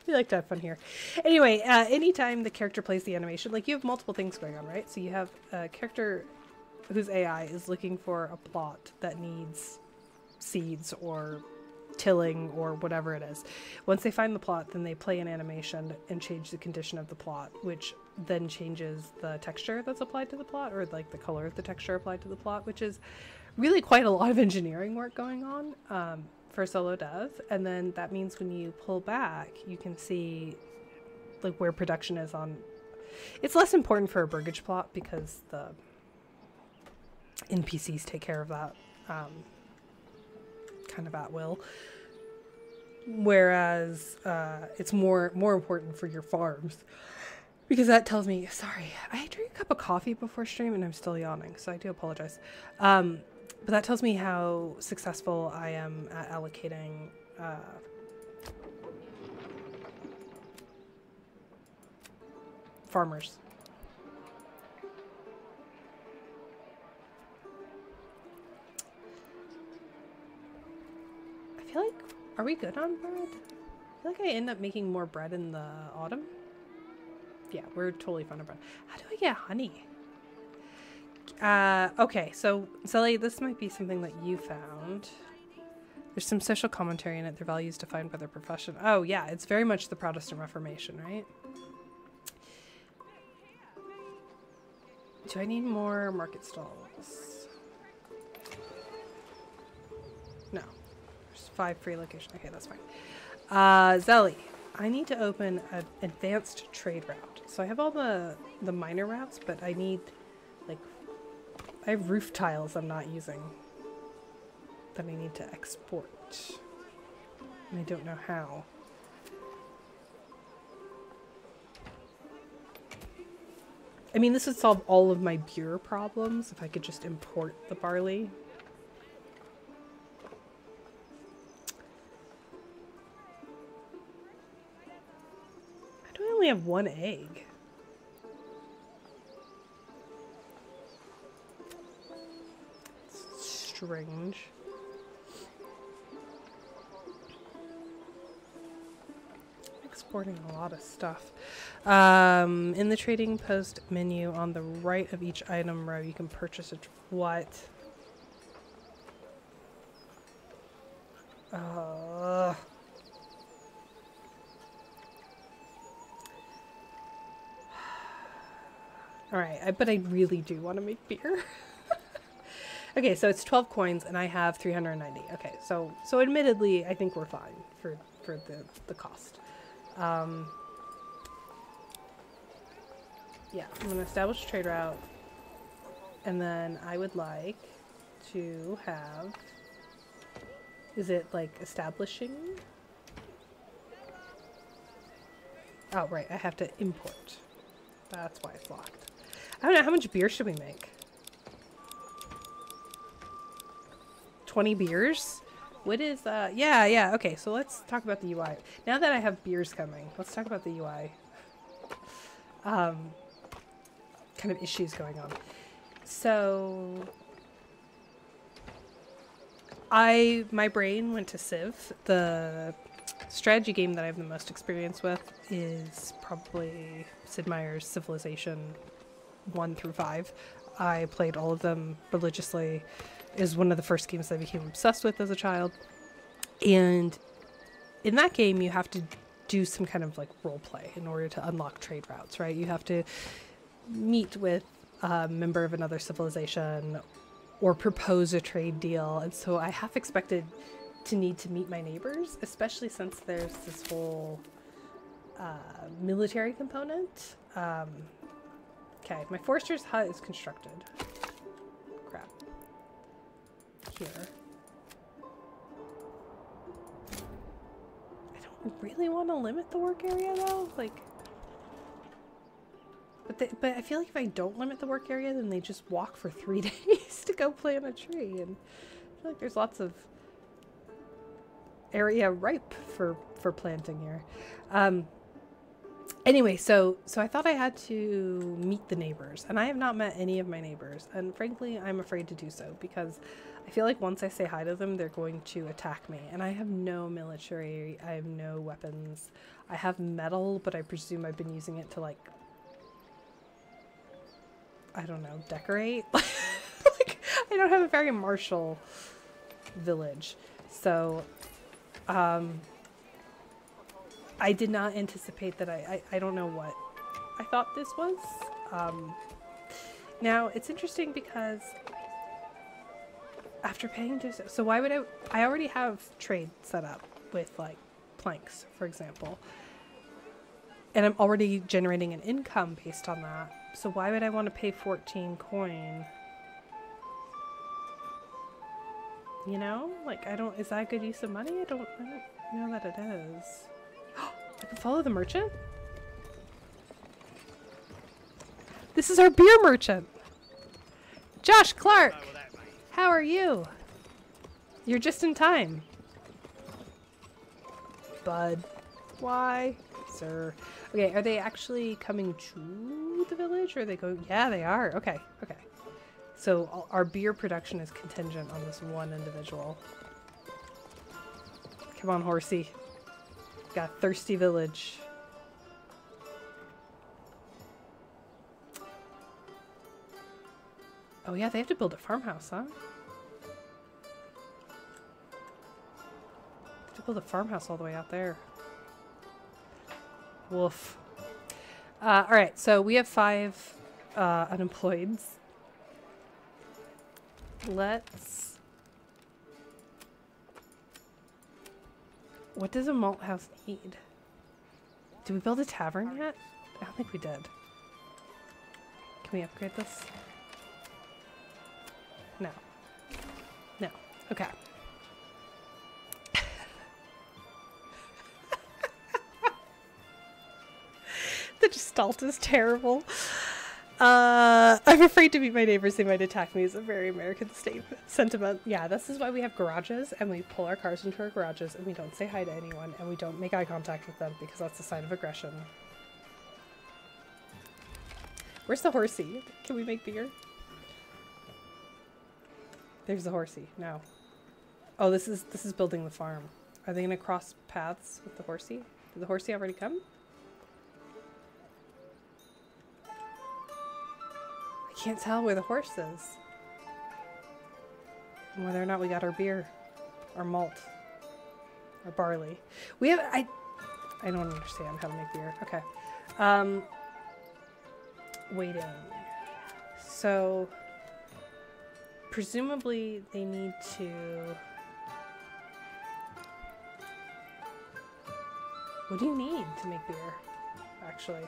We like to have fun here. Anyway, anytime the character plays the animation, like you have multiple things going on, right? So you have a character whose AI is looking for a plot that needs seeds or tilling or whatever it is. Once they find the plot, then they play an animation and change the condition of the plot, which then changes the texture that's applied to the plot, or like the color of the texture applied to the plot, which is really quite a lot of engineering work going on for solo dev. And then that means when you pull back, you can see like where production is on. It's less important for a burgage plot because the NPCs take care of that kind of at will. Whereas it's more important for your farms, because that tells me, sorry, I drank a cup of coffee before stream and I'm still yawning, so I do apologize. But that tells me how successful I am at allocating farmers. I feel like, are we good on bread? I feel like I end up making more bread in the autumn. Yeah, we're totally fine on bread. How do I get honey? Okay, so Zelly, this might be something that you found. There's some social commentary in it. Their values defined by their profession. Oh yeah, it's very much the Protestant Reformation, right? Do I need more market stalls? No. There's 5 free locations. Okay, that's fine. Zelly, I need to open an advanced trade route. So I have all the minor routes, but I need, like, I have roof tiles I'm not using that I need to export. And I don't know how. I mean, this would solve all of my beer problems if I could just import the barley. Why do I only have 1 egg? Strange. Exporting a lot of stuff. In the trading post menu on the right of each item row, you can purchase a what? Alright, but I really do want to make beer. Okay, so it's 12 coins and I have 390. Okay, so admittedly, I think we're fine for the cost. Yeah, I'm going to establish a trade route. And then I would like to have... Is it like establishing? Oh, right, I have to import. That's why it's locked. I don't know, how much beer should we make? 20 beers? What is, yeah, okay, so let's talk about the UI. Now that I have beers coming, let's talk about the UI. Kind of issues going on. So, my brain went to Civ. The strategy game that I have the most experience with is probably Sid Meier's Civilization 1 through 5. I played all of them religiously. It was one of the first games that I became obsessed with as a child. And in that game, you have to do some kind of like role play in order to unlock trade routes, right? You have to meet with a member of another civilization or propose a trade deal. And so I half expected to need to meet my neighbors, especially since there's this whole military component. Okay, my forester's hut is constructed. Crap. Here. I don't really want to limit the work area though, like... But I feel like if I don't limit the work area, then they just walk for 3 days to go plant a tree, and I feel like there's lots of area ripe for planting here. Anyway, so I thought I had to meet the neighbors, and I have not met any of my neighbors, and frankly, I'm afraid to do so because I feel like once I say hi to them, they're going to attack me, and I have no military, I have no weapons. I have metal, but I presume I've been using it to, like, I don't know, decorate? Like, I don't have a very martial village. So, I did not anticipate that I don't know what I thought this was. Now, it's interesting because after paying to... So why would I already have trade set up with, like, planks, for example. And I'm already generating an income based on that. So why would I want to pay 14 coin? You know? Like, is that a good use of money? I don't know that it is. I can follow the merchant? This is our beer merchant! Josh Clark! How are you? You're just in time. Bud. Why? Sir. Okay, are they actually coming to the village, or are they going? Yeah, they are. Okay, okay. So our beer production is contingent on this one individual. Come on, horsey. Got a thirsty village. Oh yeah, they have to build a farmhouse, huh? They have to build a farmhouse all the way out there. Woof. Alright, so we have 5 unemployeds. Let's... What does a malt house need? Did we build a tavern yet? I don't think we did. Can we upgrade this? No. No. Okay. The gestalt is terrible. I'm afraid to meet my neighbors. They might attack me. Is a very American sentiment. Yeah, this is why we have garages, and we pull our cars into our garages, and we don't say hi to anyone, and we don't make eye contact with them, because that's a sign of aggression. Where's the horsey? Can we make beer? There's the horsey. No. Oh, this is building the farm. Are they going to cross paths with the horsey? Did the horsey already come? I can't tell where the horse is. And whether or not we got our beer. Our malt. Our barley. We have... I don't understand how to make beer. Okay. Waiting. So... presumably they need to... What do you need to make beer, actually?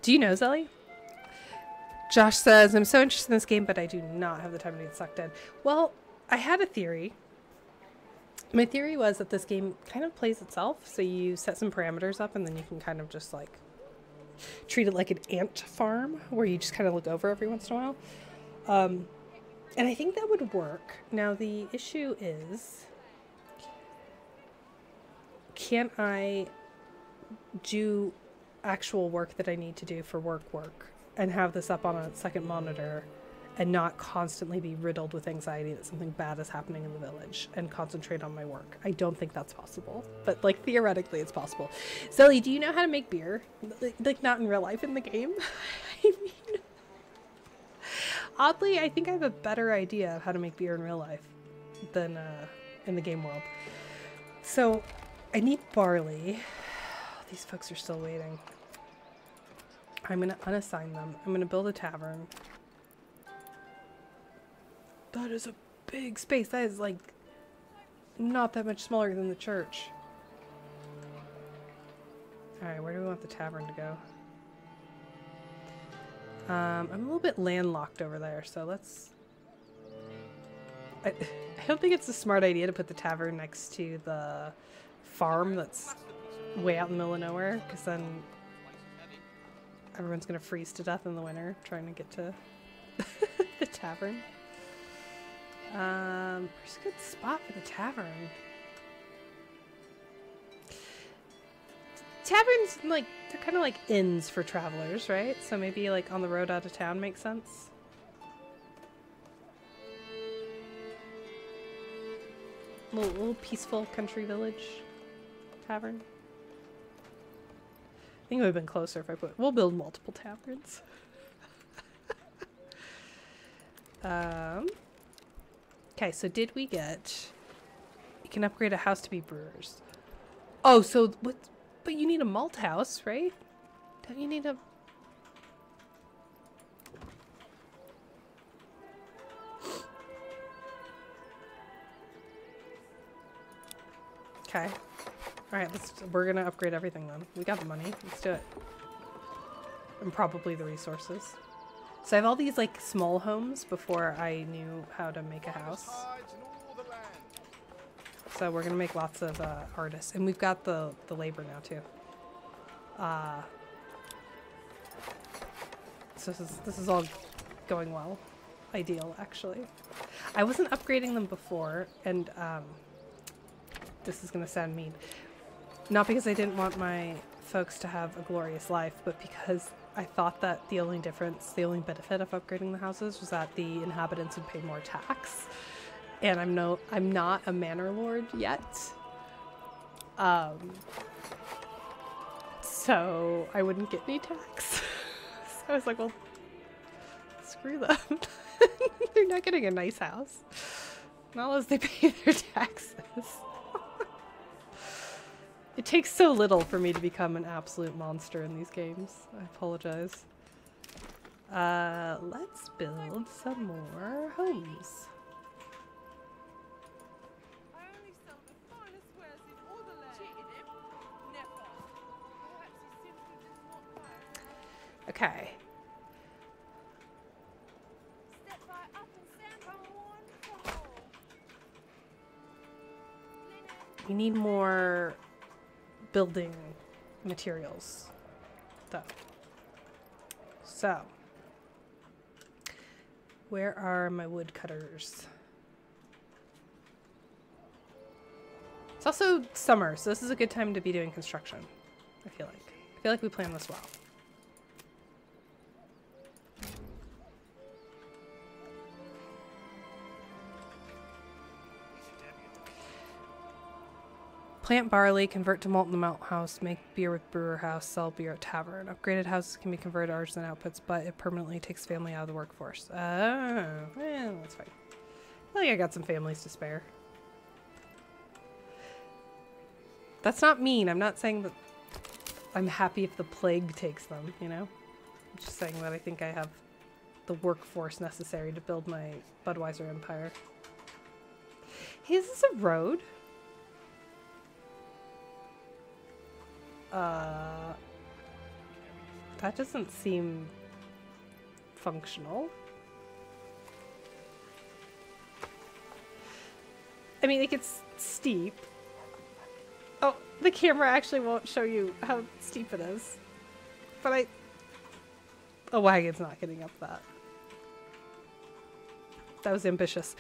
Do you know, Zelly? Josh says, I'm so interested in this game, but I do not have the time to get sucked in. Well, I had a theory. My theory was that this game kind of plays itself. So you set some parameters up and then you can kind of just like treat it like an ant farm where you just kind of look over every once in a while. And I think that would work. Now the issue is, can I do actual work that I need to do for work and have this up on a second monitor and not constantly be riddled with anxiety that something bad is happening in the village and concentrate on my work? I don't think that's possible, but like theoretically it's possible. Zelly, do you know how to make beer? Like not in real life, in the game? I mean, oddly, I think I have a better idea of how to make beer in real life than in the game world. So I need barley. These folks are still waiting. I'm going to unassign them. I'm going to build a tavern. That is a big space. That is like not that much smaller than the church. Alright, where do we want the tavern to go? I'm a little bit landlocked over there, so let's... I don't think it's a smart idea to put the tavern next to the farm that's way out in the middle of nowhere, because then everyone's going to freeze to death in the winter trying to get to the tavern. Where's a good spot for the tavern? Taverns, like, they're kind of like inns for travelers, right? So maybe like on the road out of town makes sense. Little peaceful country village tavern. I think it would have been closer if I put... We'll build multiple taverns. Okay, so did we get... You can upgrade a house to be brewers. Oh, so what... But you need a malt house, right? Don't you need a... Okay. Alright, we're gonna upgrade everything then. We got the money. Let's do it. And probably the resources. So I have all these like small homes before I knew how to make a house. So we're gonna make lots of artists. And we've got the labor now too. So this is all going well. Ideal, actually. I wasn't upgrading them before, and this is gonna sound mean. Not because I didn't want my folks to have a glorious life, but because I thought that the only benefit of upgrading the houses was that the inhabitants would pay more tax. And I'm not a Manor Lord yet. So I wouldn't get any tax. So I was like, well, screw them. They're not getting a nice house. Not unless they pay their taxes. It takes so little for me to become an absolute monster in these games. I apologize. Let's build some more homes. Okay. We need more building materials, though. So, where are my woodcutters? It's also summer, so this is a good time to be doing construction, I feel like. I feel like we planned this well. Plant barley, convert to malt in the malt house, make beer with brewer house, sell beer at tavern. Upgraded houses can be converted to artisan outputs, but it permanently takes family out of the workforce. Oh, well, that's fine. I feel like I got some families to spare. That's not mean. I'm not saying that I'm happy if the plague takes them, you know? Just saying that I think I have the workforce necessary to build my Budweiser empire. Hey, is this a road? That doesn't seem functional. I mean, it gets steep. Oh, the camera actually won't show you how steep it is. But a wagon's not getting up that. That was ambitious.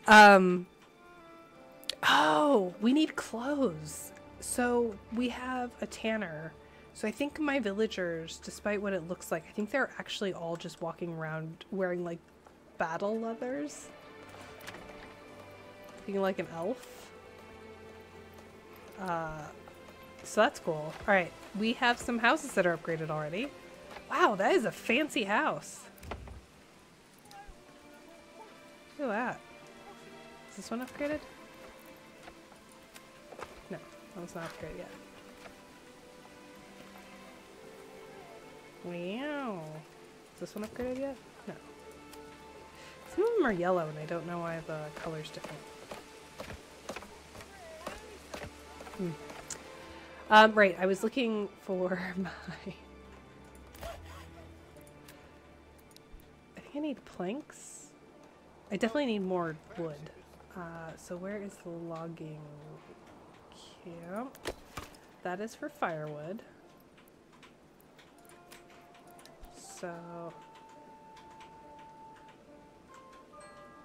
Oh, we need clothes. So we have a tanner. So I think my villagers, despite what it looks like, I think they're actually all just walking around wearing like battle leathers. Looking like an elf. So that's cool. All right, we have some houses that are upgraded already. Wow, that is a fancy house. Look at that. Is this one upgraded? No, that one's not upgraded yet. Wow. Is this one upgraded yet? No. Some of them are yellow and I don't know why the color's different. Right, I was looking for my... I think I need planks. I definitely need more wood. So where is the logging camp? That is for firewood. So...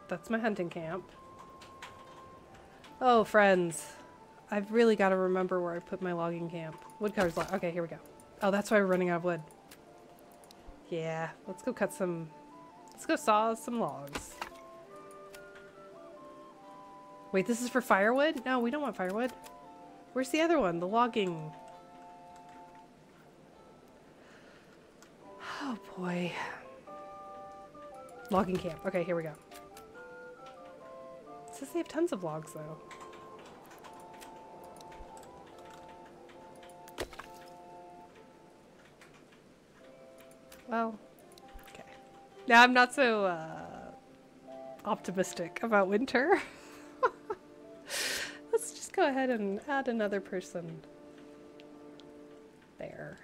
that's my hunting camp. Oh, friends. I've really got to remember where I put my logging camp. Woodcutter's log. Okay, here we go. Oh, that's why we're running out of wood. Yeah, let's go cut some... let's go saw some logs. Wait, this is for firewood? No, we don't want firewood. Where's the other one? The logging. Oh, boy. Logging camp. Okay, here we go. It says they have tons of logs, though. Well, okay. Now I'm not so optimistic about winter. Let's just go ahead and add another person there.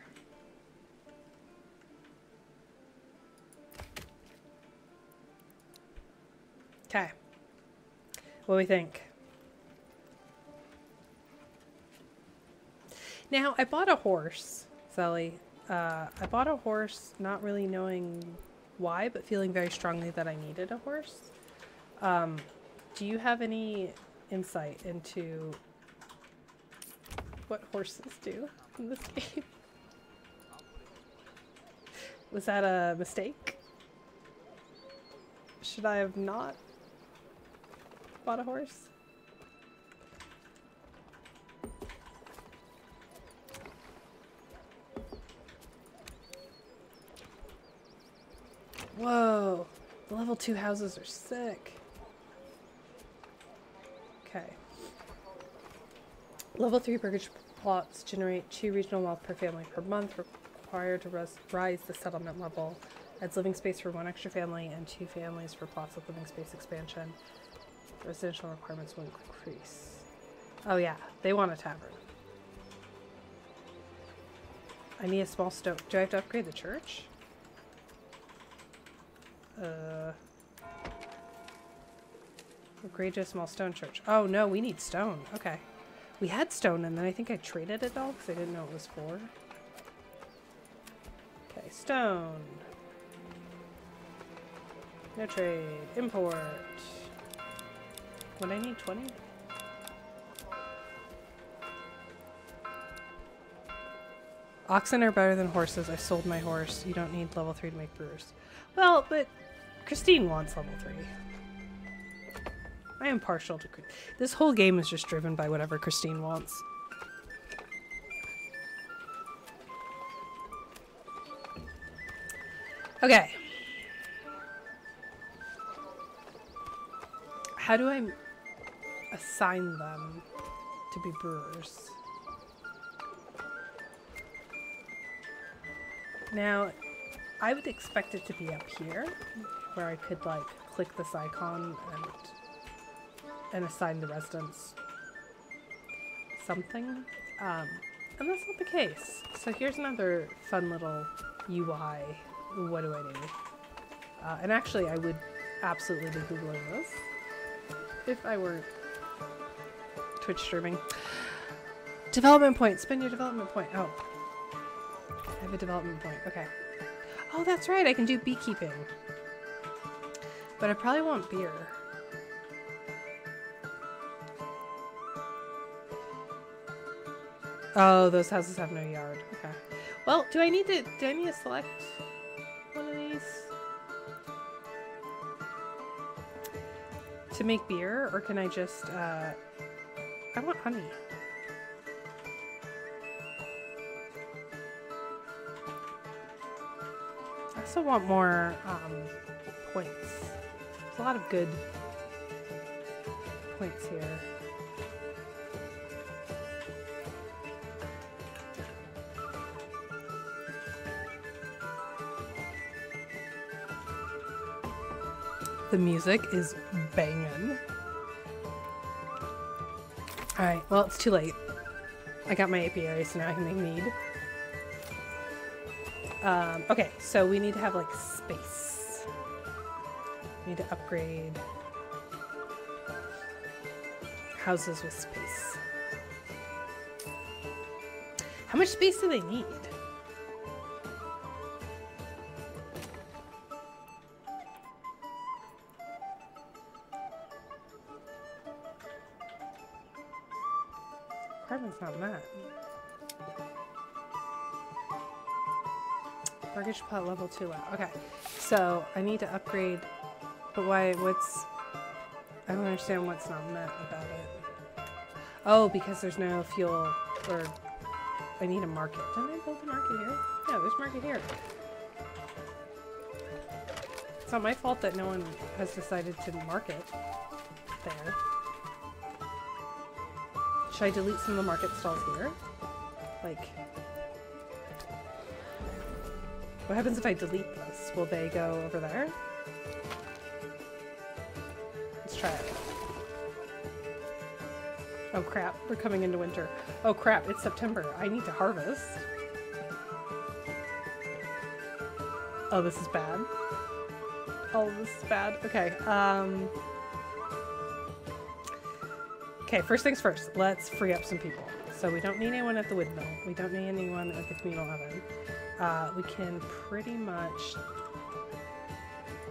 Okay. What do we think? Now, I bought a horse, Sally. I bought a horse not really knowing why, but feeling very strongly that I needed a horse. Do you have any insight into what horses do in this game? Was that a mistake? Should I have not bought a horse? Whoa, the level 2 houses are sick. Okay. Level 3 burgage plots generate 2 regional wealth per family per month, required to rise the settlement level. Adds living space for 1 extra family and 2 families for plots with living space expansion. Residential requirements will increase. Oh yeah, they want a tavern. I need a small stone. Do I have to upgrade the church? Upgrade to a small stone church. Oh no, we need stone. Okay. We had stone and then I think I traded it all because I didn't know what it was for. Okay, stone. No trade. Import. Would I need 20? Oxen are better than horses. I sold my horse. You don't need level 3 to make brewers. Well, but Christine wants level 3. I am partial to... This whole game is just driven by whatever Christine wants. Okay. How do I assign them to be brewers? Now, I would expect it to be up here, where I could like click this icon and assign the residents something. And that's not the case. So here's another fun little UI. What do I do? And actually, I would absolutely be Googling this if I were Twitch streaming. Development point. Spend your development point. Oh. I have a development point. Okay. Oh, that's right. I can do beekeeping. But I probably want beer. Oh, those houses have no yard. Okay. Well, do I need to select one of these to make beer, or can I just I want honey. I also want more points. There's a lot of good points here. The music is banging. Alright, well, it's too late. I got my apiary, so now I can make mead. Okay, so we need to have, like, space. We need to upgrade houses with space. How much space do they need? Requirement's not met. Mortgage pot level 2 low. Okay, so I need to upgrade, but why? I don't understand what's not met about it. Oh, because there's no fuel, or I need a market. Didn't I build a market here? Yeah, there's a market here. It's not my fault that no one has decided to market there. Should I delete some of the market stalls here? Like, what happens if I delete this? Will they go over there? Let's try it. Oh crap, we're coming into winter. Oh crap, it's September. I need to harvest. Oh, this is bad. Oh, this is bad. Okay, okay, first things first, let's free up some people. So we don't need anyone at the windmill. We don't need anyone at the communal oven. We can pretty much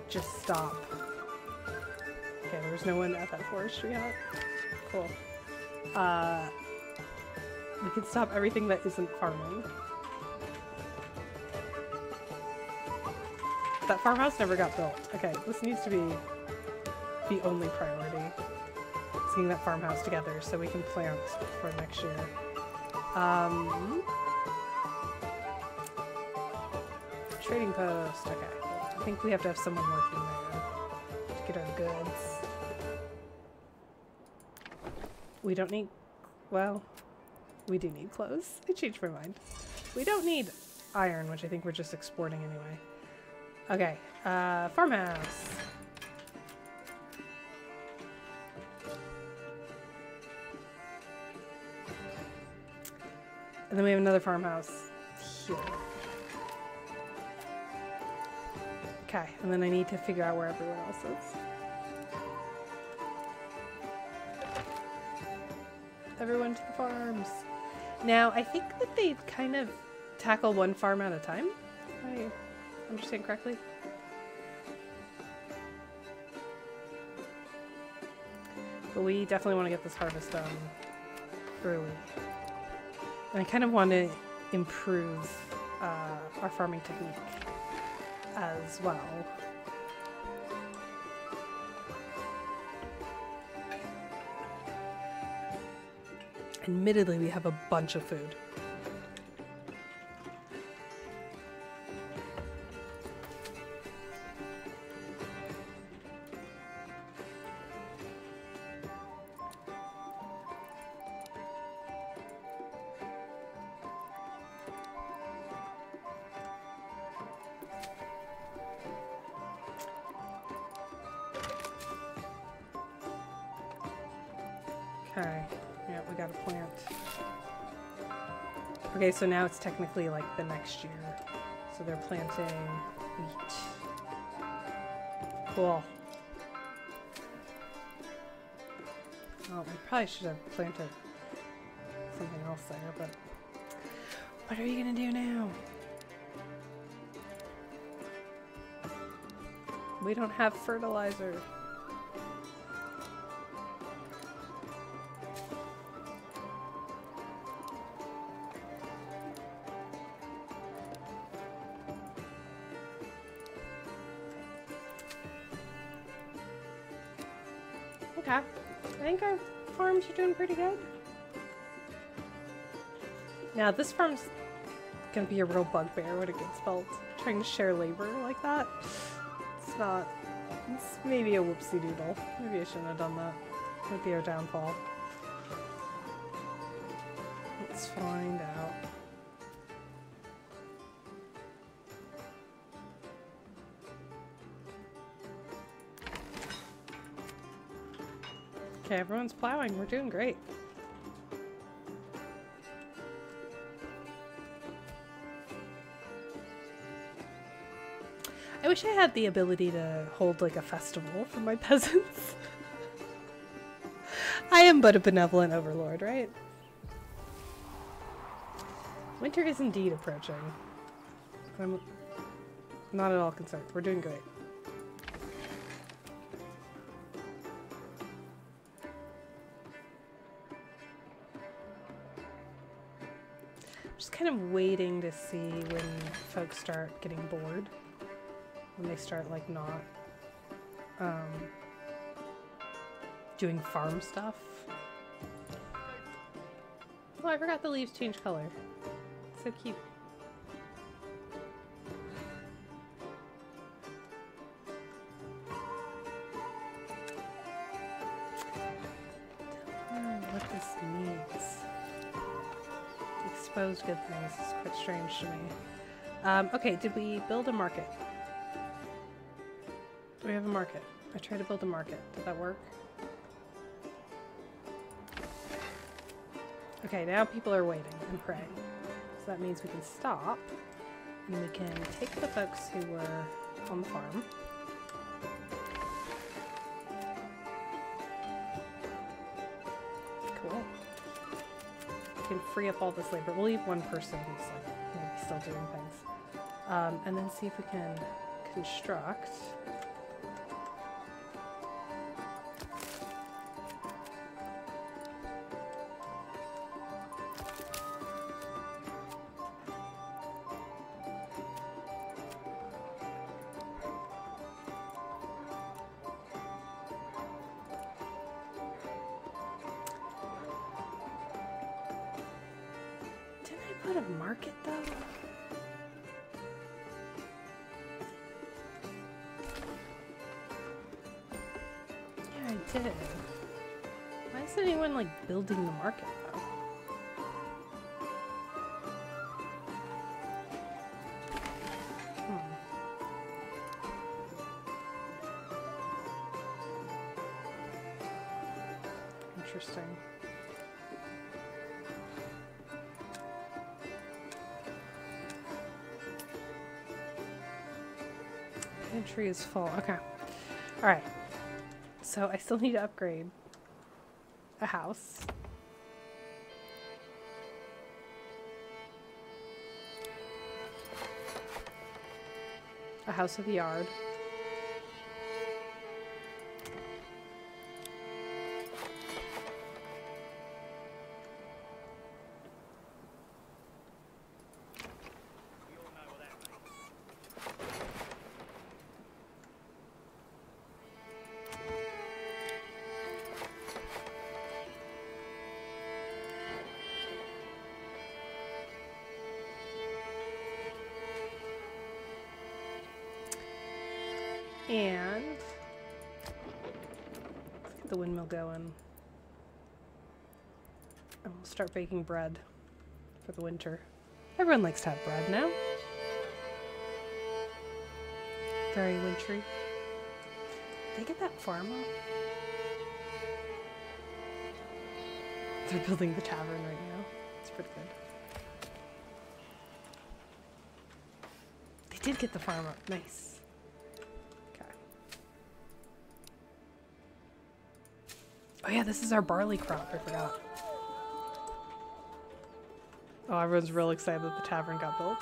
just stop. Okay, there's no one at that forestry hut. Cool. We can stop everything that isn't farming. That farmhouse never got built. Okay, this needs to be the only priority. Getting that farmhouse together so we can plant for next year. Trading post. Okay. I think we have to have someone working there to get our goods. We don't need... Well, we do need clothes. I changed my mind. We don't need iron, which I think we're just exporting anyway. Okay. Farmhouse. And then we have another farmhouse here. Okay, and then I need to figure out where everyone else is. Everyone to the farms. Now, I think that they kind of tackle one farm at a time, if I understand correctly. But we definitely want to get this harvest done early. And I kind of want to improve our farming technique as well. Admittedly, we have a bunch of food. Okay. Yeah, we got a plant. Okay, so now it's technically like the next year. So they're planting wheat. Cool. Oh, we probably should have planted something else there, but what are you gonna do now? We don't have fertilizer. Okay. I think our farms are doing pretty good. Now this farm's gonna be a real bugbear when it gets built. Trying to share labor like that. It's not. It's maybe a whoopsie doodle. Maybe I shouldn't have done that. Might be our downfall. Let's find out. Okay, everyone's plowing. We're doing great. I wish I had the ability to hold like a festival for my peasants. I am but a benevolent overlord, right? Winter is indeed approaching. I'm not at all concerned. We're doing great. Just kind of waiting to see when folks start getting bored. When they start like not doing farm stuff. Oh, I forgot the leaves change color. So cute. Don't know what this means. Exposed good things is quite strange to me. Okay, did we build a market? Do we have a market? I tried to build a market. Did that work? Okay, now people are waiting and praying. So that means we can stop and we can take the folks who were on the farm. Cool. We can free up all this labor. We'll leave one person who's like maybe still doing things. And then see if we can construct. Put a market though? Yeah, I did. Why isn't anyone like building the market though? Interesting. Pantry is full. Okay. Alright. So I still need to upgrade a house. A house with a yard. And let's get the windmill going. And we'll start baking bread for the winter. Everyone likes to have bread now. Very wintry. Did they get that farm up? They're building the tavern right now. It's pretty good. They did get the farm up. Nice. Okay. Oh yeah, this is our barley crop. I forgot. Oh, everyone's real excited that the tavern got built.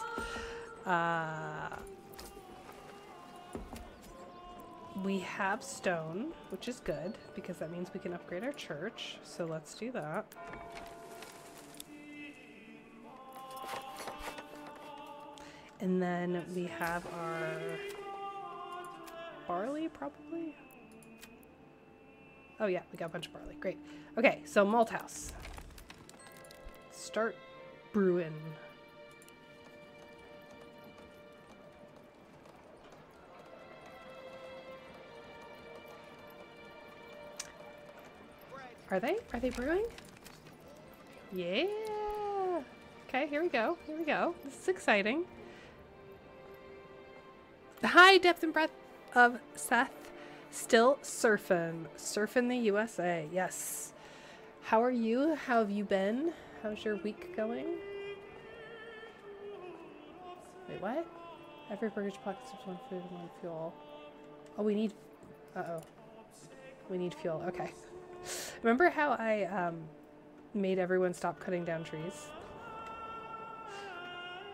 We have stone, which is good because that means we can upgrade our church. So let's do that. And then we have our barley, probably. Oh yeah, we got a bunch of barley. Great. Okay, so malt house. Start brewing. Are they? Are they brewing? Yeah. Okay, here we go. Here we go. This is exciting. The high depth and breadth of Seth. Still surfing. Surfing the USA. Yes. How are you? How have you been? How's your week going? Wait, what? Every burger's pockets of one food and one fuel. Oh, we need... Uh-oh. We need fuel. Okay. Remember how I made everyone stop cutting down trees?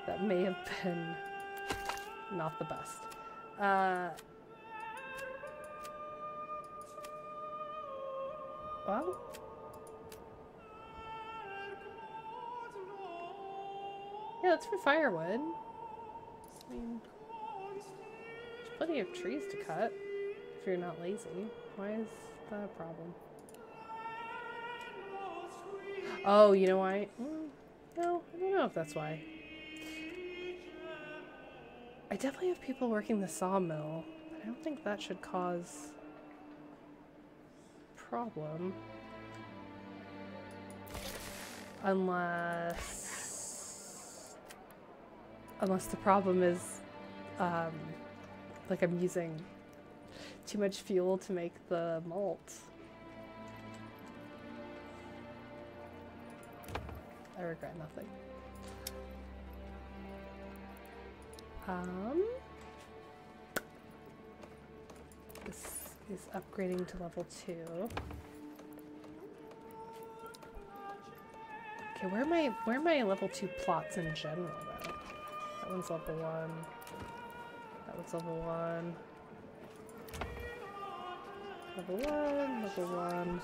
That may have been not the best. Well... Yeah, that's for firewood. I mean, there's plenty of trees to cut if you're not lazy. Why is that a problem? Oh, you know why? No, I don't know if that's why. I definitely have people working the sawmill, but I don't think that should cause a problem. Unless the problem is, like I'm using too much fuel to make the malt. I regret nothing. This is upgrading to level 2. Okay, where are my level 2 plots in general though? That one's level 1. That one's level 1. Level 1, level 1.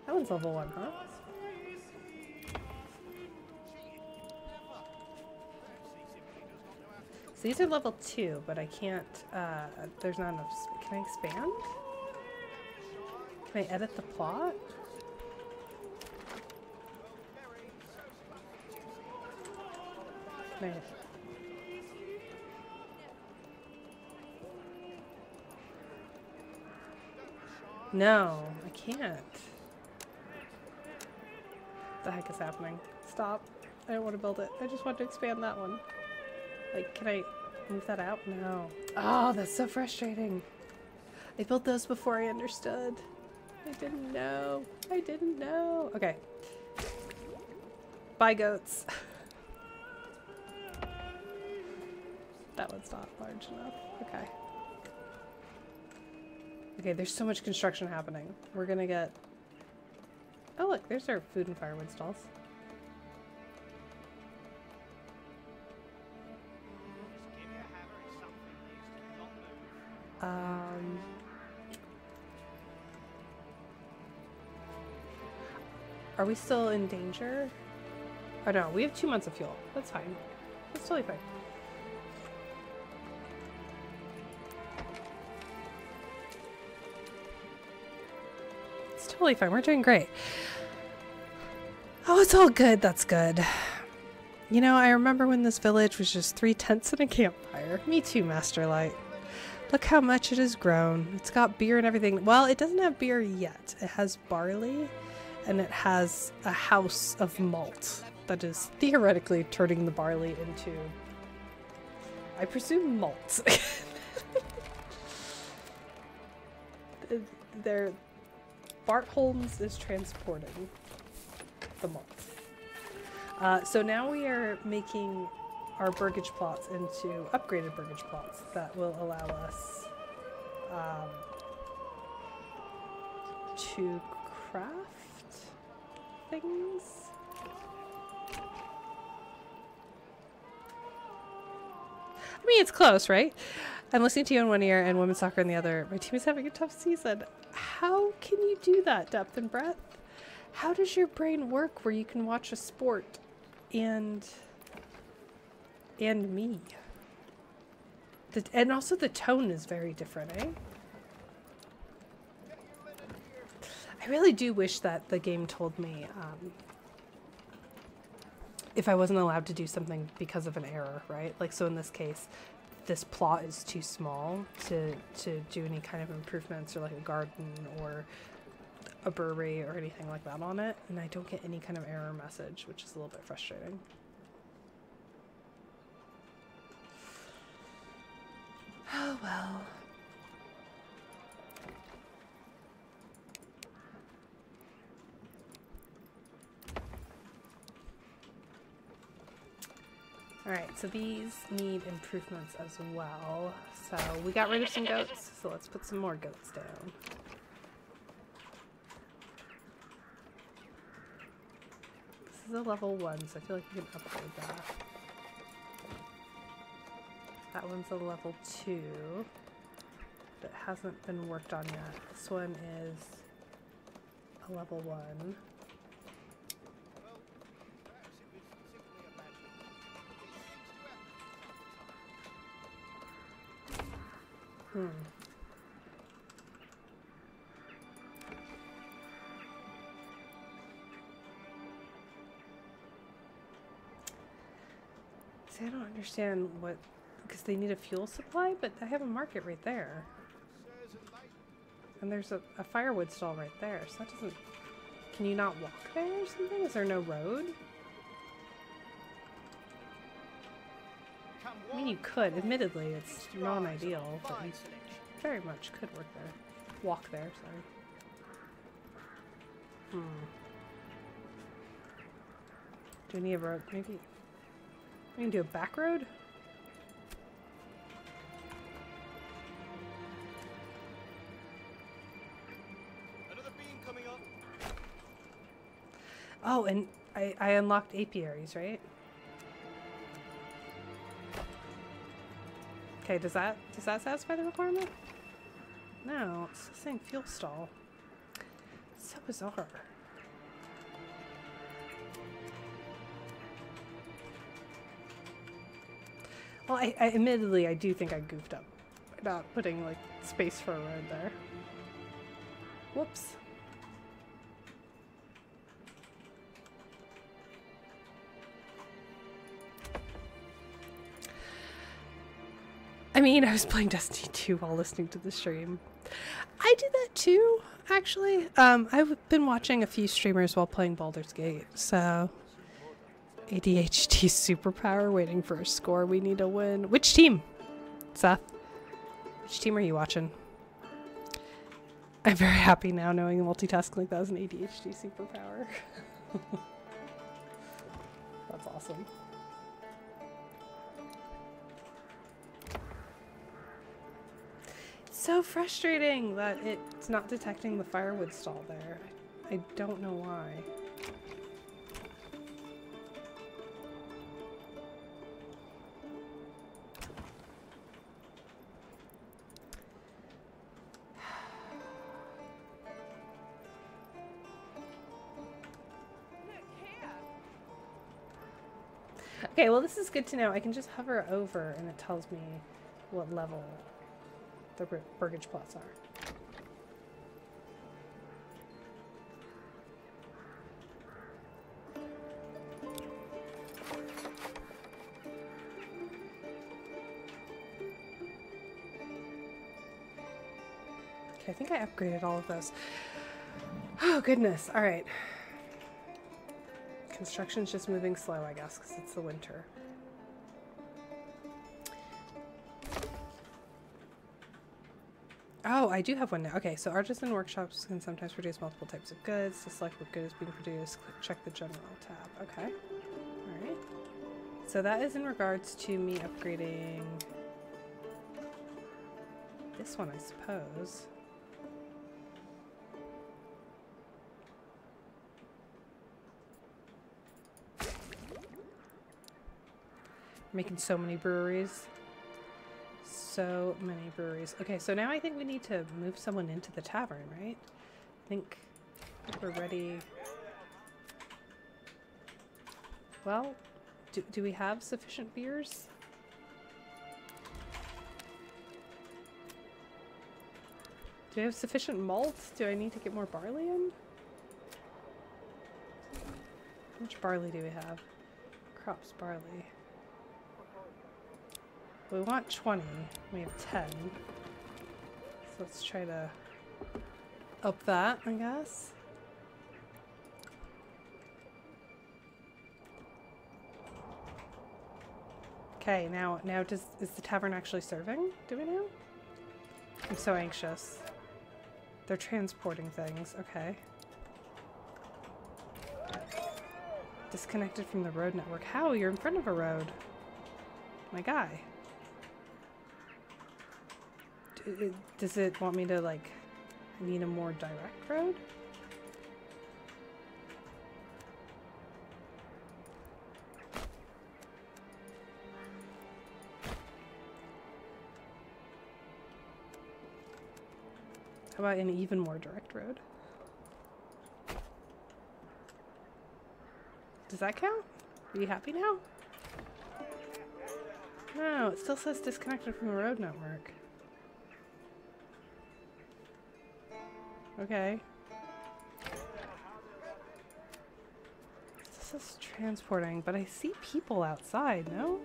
That one's level 1, huh? So these are level 2, but I can't, there's not enough, can I expand? Can I edit the plot? Can I... No, I can't. What the heck is happening? Stop. I don't want to build it. I just want to expand that one. Like, can I move that out? No. Oh, that's so frustrating. I built those before I understood. I didn't know. I didn't know. Okay. Bye, goats. That one's not large enough. Okay. Okay, there's so much construction happening. We're gonna get... Oh, look, there's our food and firewood stalls. Are we still in danger? Oh no, we have 2 months of fuel. That's fine. That's totally fine. It's totally fine. We're doing great. Oh, it's all good. That's good. You know, I remember when this village was just 3 tents and a campfire. Me too, Master Light. Look how much it has grown. It's got beer and everything. Well, it doesn't have beer yet. It has barley, and it has a house of malt that is theoretically turning the barley into, I presume, malt. Bart Holmes is transporting the moth. So now we are making our burgage plots into upgraded burgage plots that will allow us to craft things. I mean, it's close, right? I'm listening to you in one ear and women's soccer in the other. My team is having a tough season. How can you do that, depth and breadth? How does your brain work where you can watch a sport and me? And also the tone is very different, eh? I really do wish that the game told me if I wasn't allowed to do something because of an error, right? Like, so in this case, this plot is too small to do any kind of improvements or like a garden or a brewery or anything like that on it, and I don't get any kind of error message, which is a little bit frustrating. Oh well. Alright, so these need improvements as well. So we got rid of some goats, so let's put some more goats down. This is a level 1, so I feel like we can upgrade that. That one's a level 2 that hasn't been worked on yet. This one is a level 1. See, I don't understand what, because they need a fuel supply, but I have a market right there. And there's a firewood stall right there, so that doesn't, can you not walk there or something? Is there no road? I mean, you could. Admittedly, it's non-ideal, but you very much could work there. Walk there, sorry. Do we need a road? Maybe we can do a back road? Another beam coming up. Oh, and I unlocked apiaries, right? Okay, does that satisfy the requirement? No, it's saying fuel stall. It's so bizarre. Well, I admittedly, I do think I goofed up by not putting, like, space for a road there. Whoops. I mean, I was playing Destiny 2 while listening to the stream. I did that too, actually. I've been watching a few streamers while playing Baldur's Gate, so... ADHD superpower, waiting for a score we need to win. Which team, Seth? Which team are you watching? I'm very happy now knowing multitasking like that is an ADHD superpower. That's awesome. It's so frustrating that it's not detecting the firewood stall there. I don't know why. Okay, well this is good to know. I can just hover over and it tells me what level the burgage plots are. Okay, I think I upgraded all of those. Oh goodness, all right. Construction's just moving slow, I guess, because it's the winter. Oh, I do have one now. Okay, so artisan workshops can sometimes produce multiple types of goods. To select what good is being produced, check the general tab. Okay. Alright. So that is in regards to me upgrading this one, I suppose. Making so many breweries. So many breweries. Okay, so now I think we need to move someone into the tavern, right? I think we're ready. Well, do we have sufficient beers? Do we have sufficient malt? Do I need to get more barley in? How much barley do we have? Crops barley. We want 20. We have 10. So let's try to up that, I guess. Okay, now is the tavern actually serving? Do we know? I'm so anxious. They're transporting things. Okay. Disconnected from the road network. How? You're in front of a road. My guy. Does it want me to, like, I need a more direct road? How about an even more direct road? Does that count? Are you happy now? No, it still says disconnected from the road network. Okay. This is transporting, but I see people outside, no?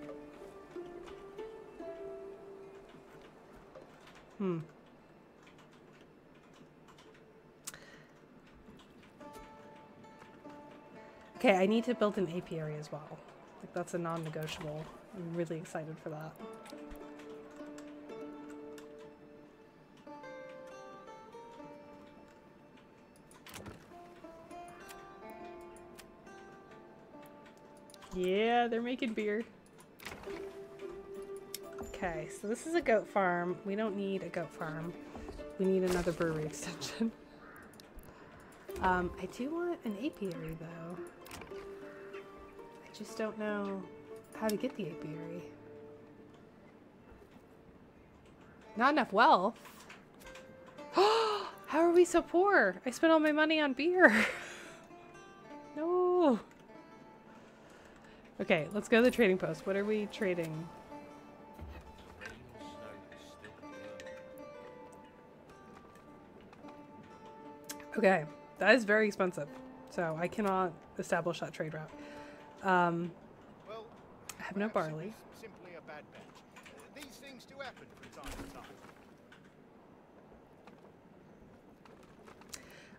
Okay, I need to build an apiary as well. Like, that's a non-negotiable. I'm really excited for that. Yeah, they're making beer. Okay, so this is a goat farm. We don't need a goat farm. We need another brewery extension. I do want an apiary, though. I just don't know how to get the apiary. Not enough wealth. How are we so poor? I spent all my money on beer. No. Okay, let's go to the trading post. What are we trading? Okay, that is very expensive. So I cannot establish that trade route. I have no barley. Simply a bad bet. These things do happen from time to time.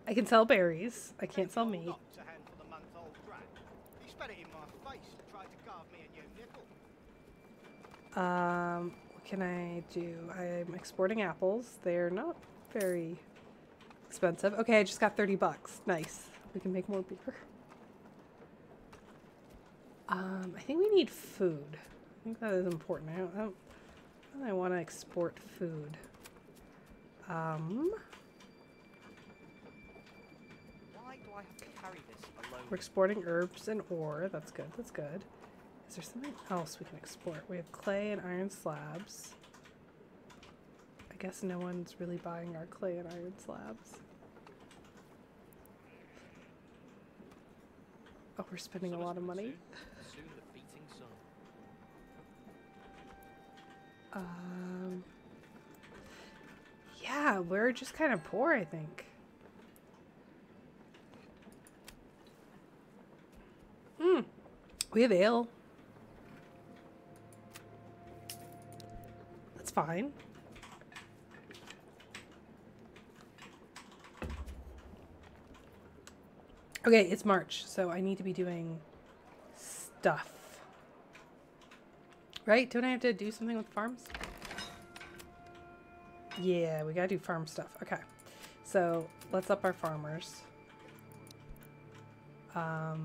I can sell berries. I can't sell meat. Not to handle the month-old brat. He spat it in my face and tried to carve me a new nickel. What can I do? I'm exporting apples. They're not very expensive. Okay, I just got 30 bucks. Nice. We can make more beer. I think we need food. I think that is important. I want to export food. Why do I have to carry this alone? We're exporting herbs and ore. That's good. That's good. Is there something else we can export? We have clay and iron slabs. I guess no one's really buying our clay and iron slabs. Oh, we're spending a lot of money. Soon the beating sun. Yeah, we're just kind of poor, I think. We have ale. That's fine. Okay, it's March, so I need to be doing stuff. Right? Don't I have to do something with farms? Yeah, we gotta do farm stuff. Okay. So let's up our farmers. I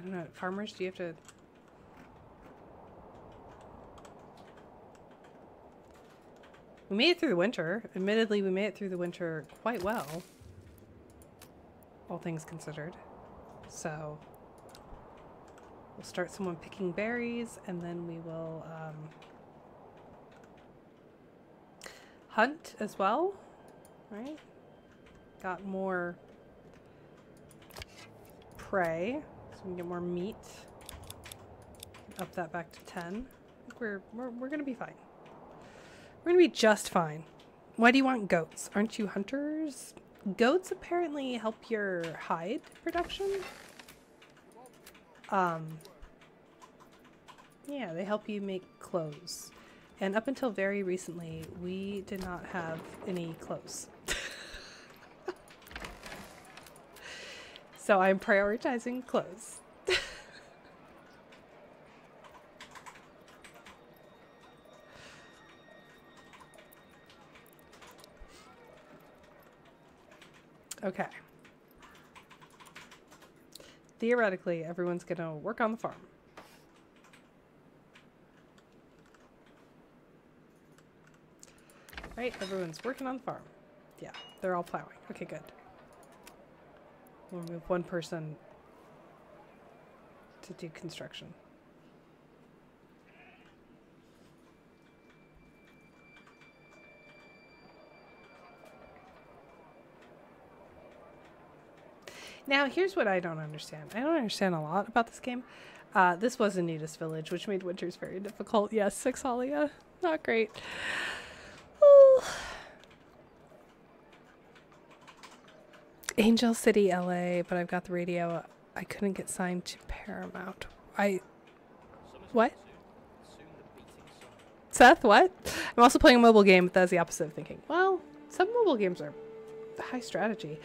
don't know. Farmers, do you have to... We made it through the winter. Admittedly, we made it through the winter quite well. All things considered. So we'll start someone picking berries, and then we will hunt as well, right? Got more prey, so we can get more meat. Up that back to 10. I think we're gonna be fine. We're gonna be just fine. Why do you want goats? Aren't you hunters? Goats apparently help your hide production. Yeah, they help you make clothes. And up until very recently, we did not have any clothes. So I'm prioritizing clothes. Okay. Theoretically, everyone's gonna work on the farm. Right, everyone's working on the farm. Yeah, they're all plowing. Okay, good. We'll move one person to do construction. Now, here's what I don't understand. I don't understand a lot about this game. This was a nudist village, which made winters very difficult. Yes, Sixalia. Not great. Oh. Angel City, LA, but I've got the radio. I couldn't get signed to Paramount. What? Seth, what? I'm also playing a mobile game, but that's the opposite of thinking. Well, some mobile games are high strategy.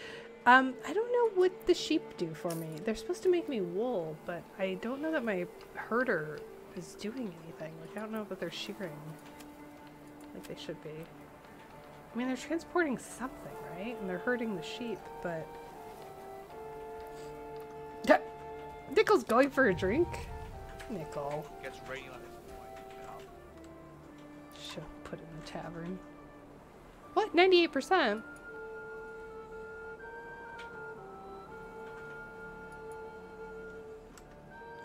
I don't know what the sheep do for me. They're supposed to make me wool, but I don't know that my herder is doing anything. Like, I don't know that they're shearing like they should be. I mean, they're transporting something, right? And they're herding the sheep, but... Nickel's going for a drink? Nickel. Gets rain on it. Should put it in the tavern. What? 98%?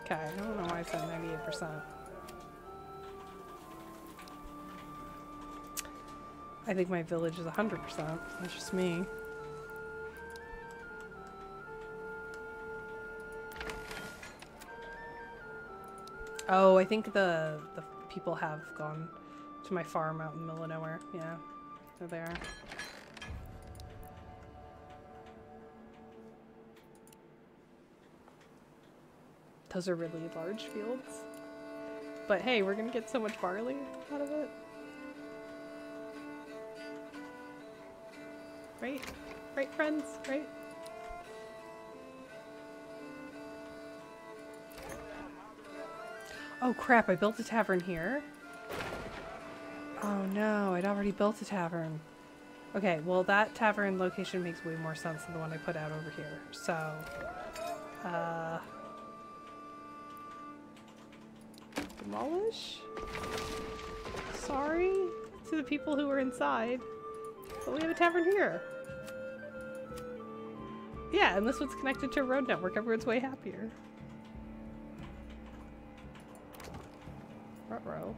Okay, I don't know why I said 98%. I think my village is 100%. That's just me. Oh, I think the people have gone to my farm out in the middle of nowhere. Yeah, they're there. Those are really large fields. But hey, we're gonna get so much barley out of it. Right? Right, friends? Right? Oh crap, I built a tavern here. Oh no, I'd already built a tavern. Okay, well that tavern location makes way more sense than the one I put out over here. So, demolish? Sorry to the people who were inside, but we have a tavern here. Yeah, and this one's connected to a road network. Everyone's way happier. Ruh-roh.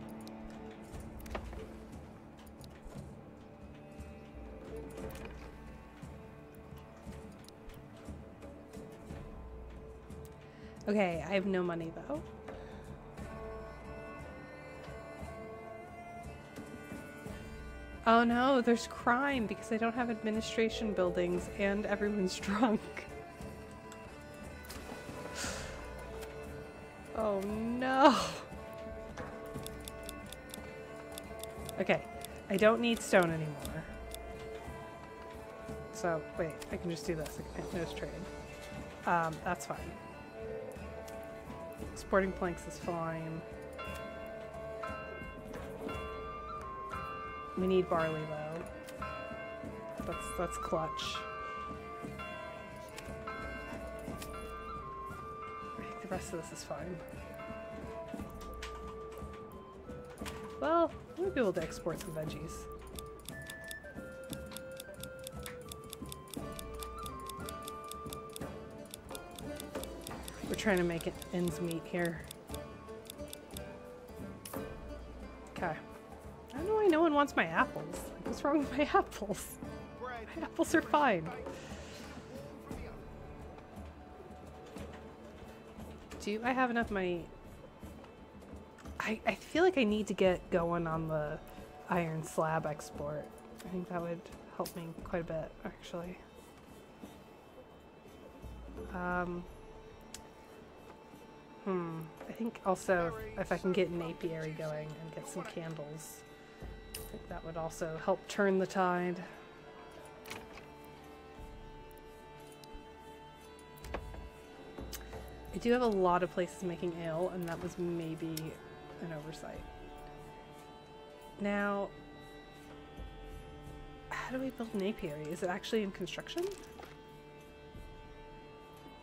Okay, I have no money though. Oh no, there's crime because I don't have administration buildings and everyone's drunk. Oh no. Okay, I don't need stone anymore. So, wait, I can just do this. I can hit no trade. That's fine. Sporting planks is fine. We need barley though. That's clutch. I think the rest of this is fine. Well, we might be able to export some veggies. We're trying to make it ends meet here. Okay. I don't know why no one wants my apples. Like, what's wrong with my apples? My apples are fine. Do I have enough money? I feel like I need to get going on the iron slab export. I think that would help me quite a bit, actually. I think also if I can get an apiary going and get some candles, I think that would also help turn the tide. I do have a lot of places making ale, and that was maybe an oversight. Now, how do we build an apiary? Is it actually in construction?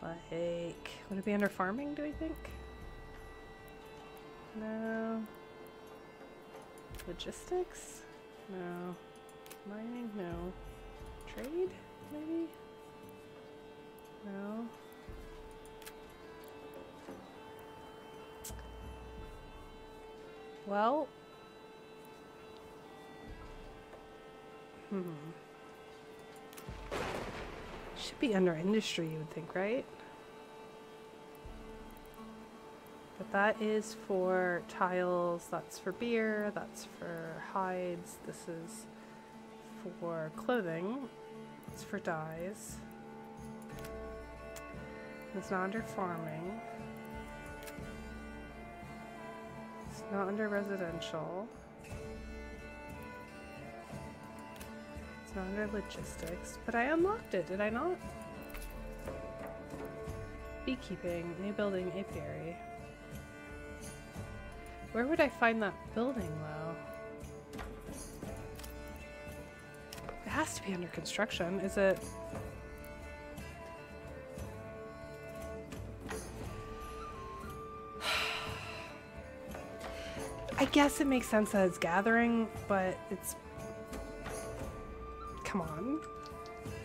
Like, would it be under farming, do we think? No. Logistics? No. Mining? No. Trade? Maybe? No. Well, should be under industry, you would think, right? But that is for tiles, that's for beer, that's for hides, this is for clothing, it's for dyes. It's not under farming. It's not under residential. It's not under logistics, but I unlocked it, did I not? Beekeeping, new building, apiary. Where would I find that building, though? It has to be under construction, is it? I guess it makes sense that it's gathering, but it's... Come on.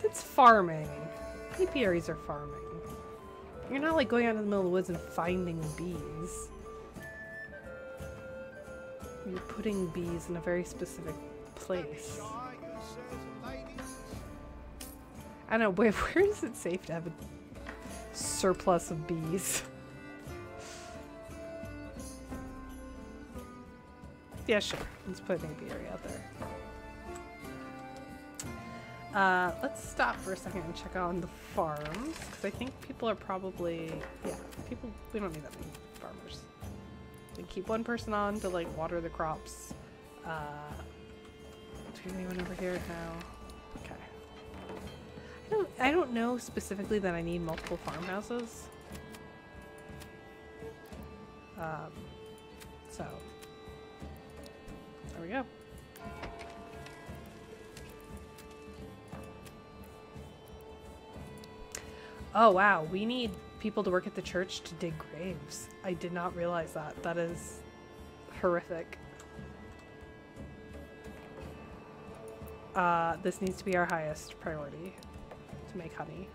It's farming. Apiaries are farming. You're not like going out in the middle of the woods and finding bees. You're putting bees in a very specific place. I don't know, where is it safe to have a surplus of bees? Yeah, sure. Let's put an apiary out there. Let's stop for a second and check on the farms, because I think people are probably... Yeah, people... We don't need that many farmers. We keep one person on to, like, water the crops. Do we have anyone over here? No. Okay. I don't know specifically that I need multiple farmhouses. So... There we go. Oh wow, we need people to work at the church to dig graves. I did not realize that. That is horrific. This needs to be our highest priority, to make honey.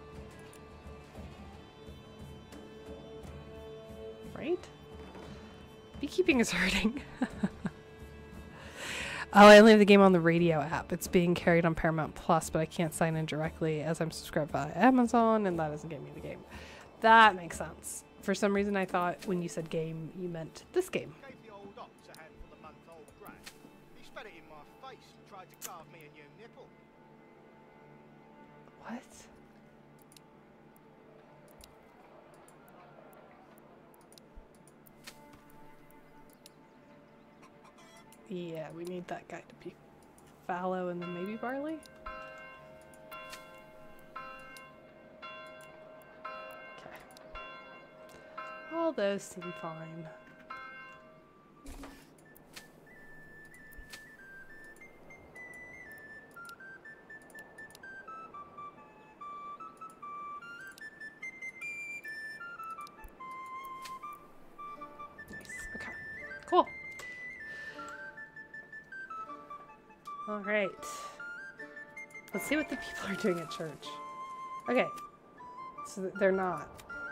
Right? Beekeeping is hurting. Oh, I only have the game on the radio app. It's being carried on Paramount Plus, but I can't sign in directly as I'm subscribed via Amazon, and that doesn't get me the game. That makes sense. For some reason, I thought when you said game, you meant this game. Gave the old ox a handful of month-old grass. He spat it in my face and tried to carve me a new nipple. What? Yeah, we need that guy to be fallow and then maybe barley. Okay. All those seem fine. Cool. All right. Let's see what the people are doing at church. Okay. So they're not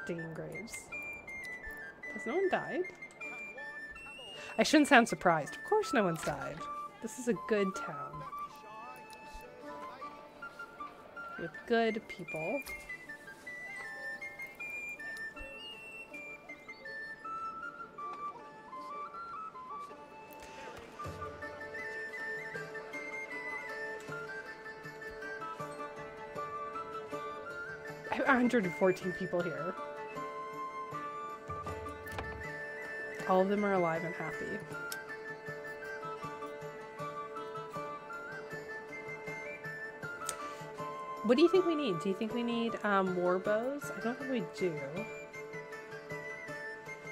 digging graves. Has no one died? I shouldn't sound surprised. Of course no one's died. This is a good town. With good people. I have 114 people here. All of them are alive and happy. What do you think we need? Do you think we need war bows? I don't think we do.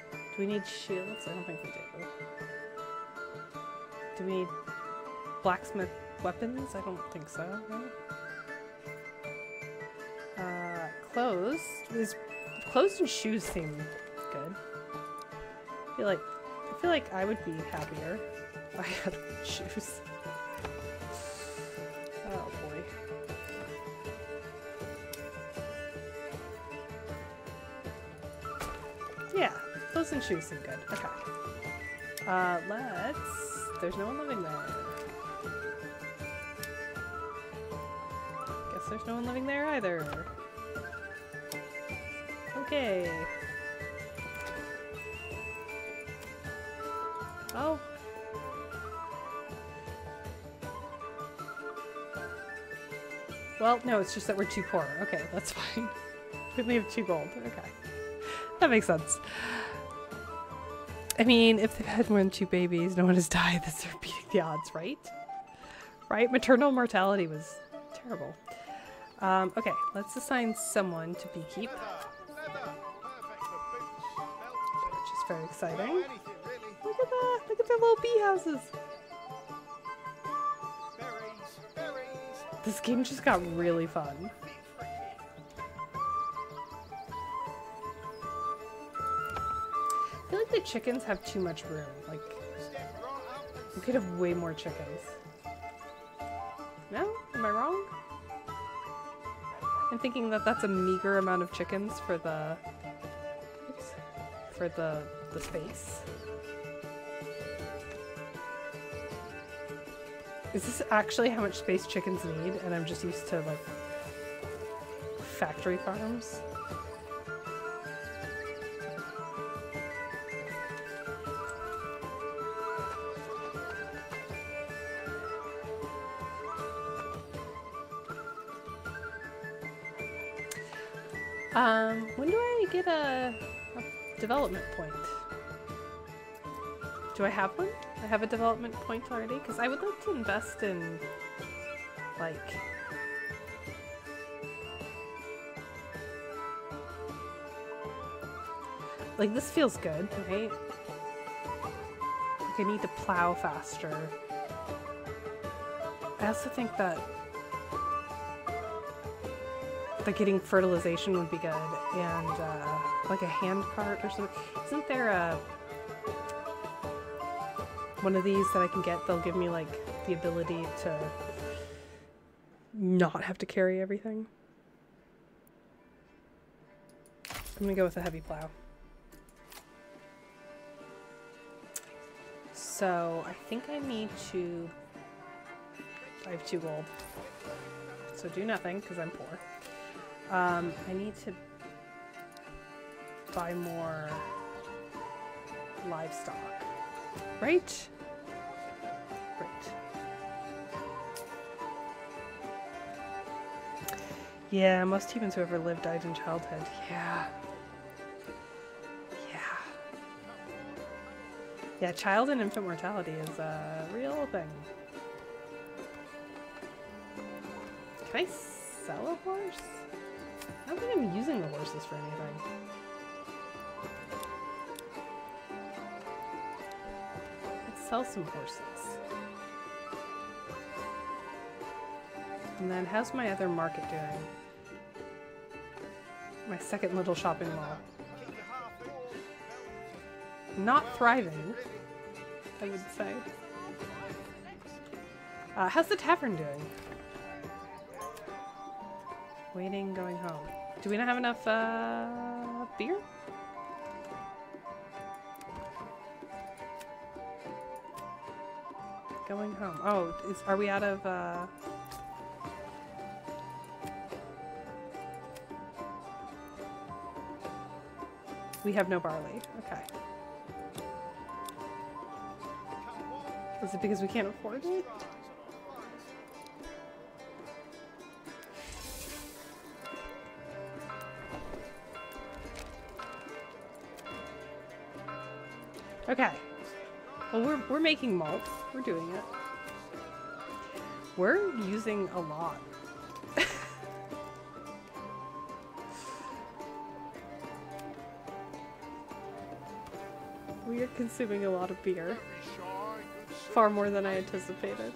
Do we need shields? I don't think we do. Do we need blacksmith weapons? I don't think so, right? Clothes. Clothes and shoes seem good. I feel like I would be happier if I had shoes. Oh boy. Yeah, clothes and shoes seem good. Okay. There's no one living there. Guess there's no one living there either. Okay. Oh. Well, no, it's just that we're too poor. Okay, that's fine. We only have 2 gold. Okay. That makes sense. I mean, if they've had more than 2 babies, no one has died, that's they're beating the odds, right? Right? Maternal mortality was terrible. Okay, let's assign someone to beekeep. Which is very exciting. Look at that! Look at their little bee houses! This game just got really fun. I feel like the chickens have too much room. Like, we could have way more chickens. No? Am I wrong? I'm thinking that that's a meager amount of chickens for the... Oops, for the space. Is this actually how much space chickens need? And I'm just used to, like, factory farms? When do I get a development point? Do I have one? I have a development point already? Because I would like to invest in, like... Like, this feels good, right? Like, I need to plow faster. I also think that getting fertilization would be good, and like a hand cart or something. Isn't there a one of these that I can get? They'll give me like the ability to not have to carry everything. I'm gonna go with a heavy plow. So I think I need to... I have 2 gold. So do nothing, because I'm poor. I need to buy more livestock. Right? Right. Yeah, most humans who ever lived died in childhood. Yeah. Yeah, child and infant mortality is a real thing. Can I sell a horse? I don't think I'm using the horses for anything. Let's sell some horses. And then how's my other market doing? My second little shopping mall. Not thriving. I would say. How's the tavern doing? Waiting, going home. Do we not have enough beer? Going home. Oh, are we out of we have no barley. Okay. Is it because we can't afford it? Okay. Well, we're making malt. We're doing it. We're using a lot. We are consuming a lot of beer. Far more than I anticipated.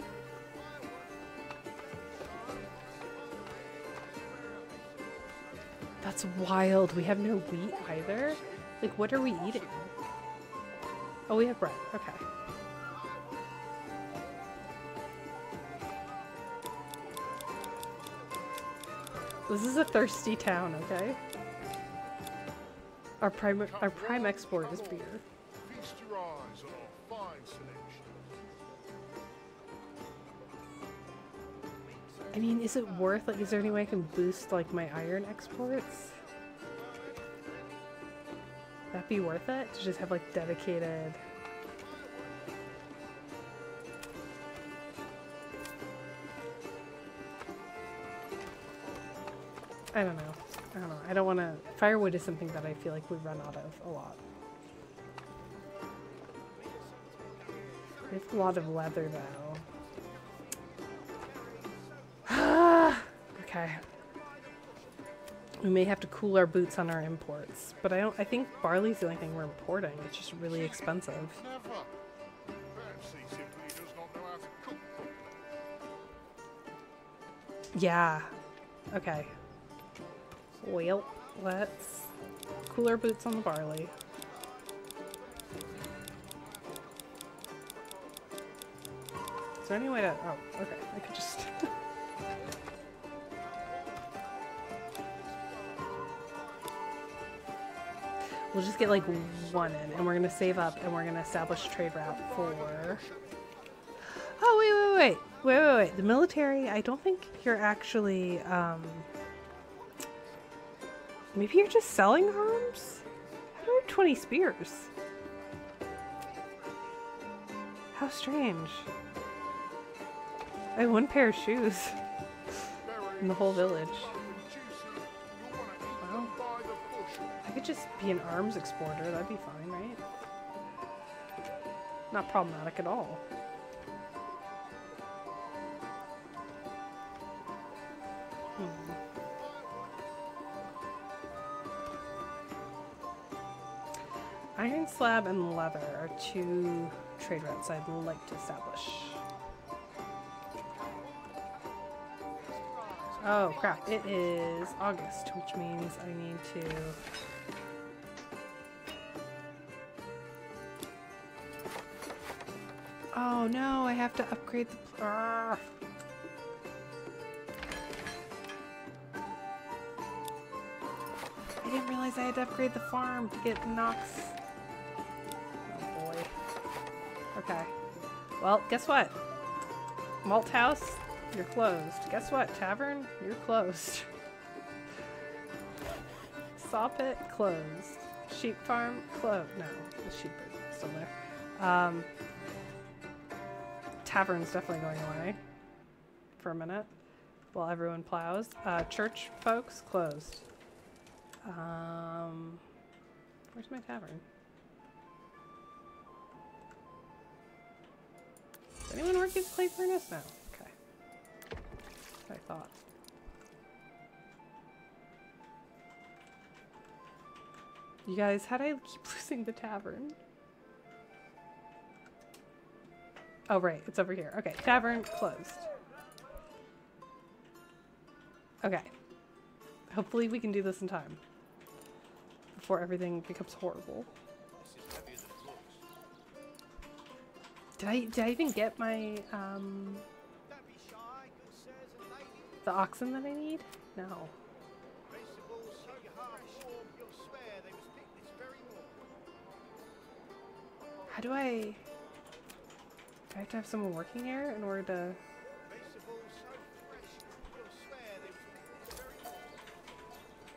That's wild. We have no wheat either. Like, what are we eating? Oh, we have bread. Okay. This is a thirsty town, okay? Our prime export is beer. Feast your eyes on our fine selection. I mean, is it worth, like, is there any way I can boost, like, my iron exports? That'd be worth it? To just have, like, dedicated... I don't know. I don't want to... Firewood is something that I feel like we run out of a lot. We have a lot of leather, though. Okay. We may have to cool our boots on our imports, but I think barley's the only thing we're importing. It's just really expensive. Never. Perhaps he simply does not know how to cook properly. Yeah. Okay. Well, let's cool our boots on the barley. Is there any way to... Oh, okay. I could just... We'll just get like one in, and we're gonna save up, and we're gonna establish a trade route for... Oh, wait. The military, I don't think you're actually, maybe you're just selling arms? How do I have 20 spears? How strange. I have one pair of shoes in the whole village. Wow. I could just be an arms exporter, that'd be fine, right? Not problematic at all. Iron slab and leather are two trade routes I'd like to establish. Oh crap, it is August, which means I need to... Oh no, I have to upgrade the... I didn't realize I had to upgrade the farm to get Nox. Oh boy. Okay. Well, guess what? Malt house, you're closed. Guess what? Tavern, you're closed. Saw pit, closed. Sheep farm, closed. No, the sheep are still there. Tavern's definitely going away for a minute while everyone plows. Church folks, closed. Where's my tavern? Does anyone work at Clay Furnace? No. Okay. That's what I thought. You guys, how do I keep losing the tavern? Oh, right. It's over here. Okay. Tavern closed. Okay. Hopefully we can do this in time. Before everything becomes horrible. Did I even get my Don't be shy, good sirs and ladies. the oxen that I need? No. Vegetables so half warm, you'll swear they was picked this very morning. How do I have to have someone working here in order to... Vegetables so fresh, you'll swear they was picked this very morning.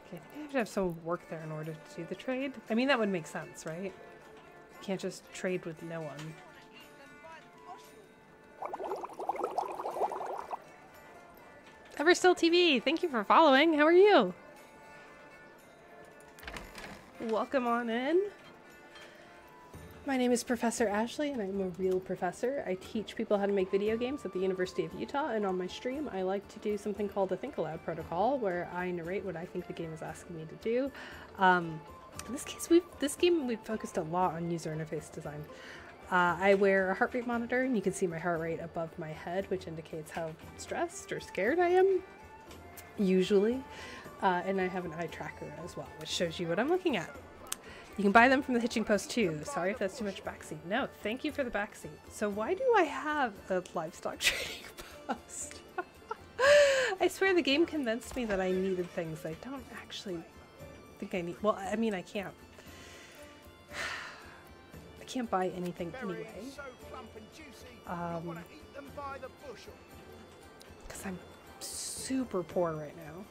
Okay, I think I have to have someone work there in order to do the trade. I mean, that would make sense, right? You can't just trade with no one. Everstill TV, thank you for following. How are you? Welcome on in. My name is Professor Ashley, and I'm a real professor. I teach people how to make video games at the University of Utah, and on my stream, I like to do something called the Think Aloud protocol, where I narrate what I think the game is asking me to do. In this game, we've focused a lot on user interface design. I wear a heart rate monitor, and you can see my heart rate above my head, which indicates how stressed or scared I am, usually. And I have an eye tracker as well, which shows you what I'm looking at. You can buy them from the hitching post too. Sorry if that's too much backseat. No, thank you for the backseat. So why do I have a livestock trading post? I swear the game convinced me that I needed things I don't actually think I need. Well, I mean, I can't buy anything anyway. Berries so plump and juicy, you want to eat them by the bushel. Because I'm super poor right now.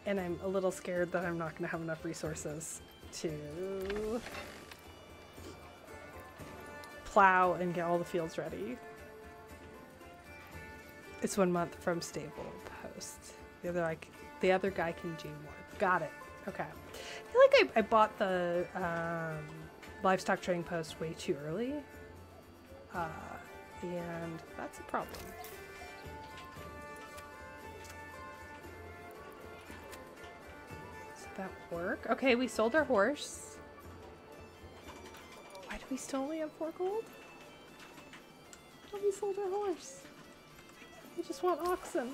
And I'm a little scared that I'm not going to have enough resources to plow and get all the fields ready. It's 1 month from stable post. The other guy can do more. Got it. Okay. I feel like I bought the livestock trading post way too early. And that's a problem. Does that work? Okay, we sold our horse. Why do we still only have 4 gold? Why we sold our horse? We just want oxen.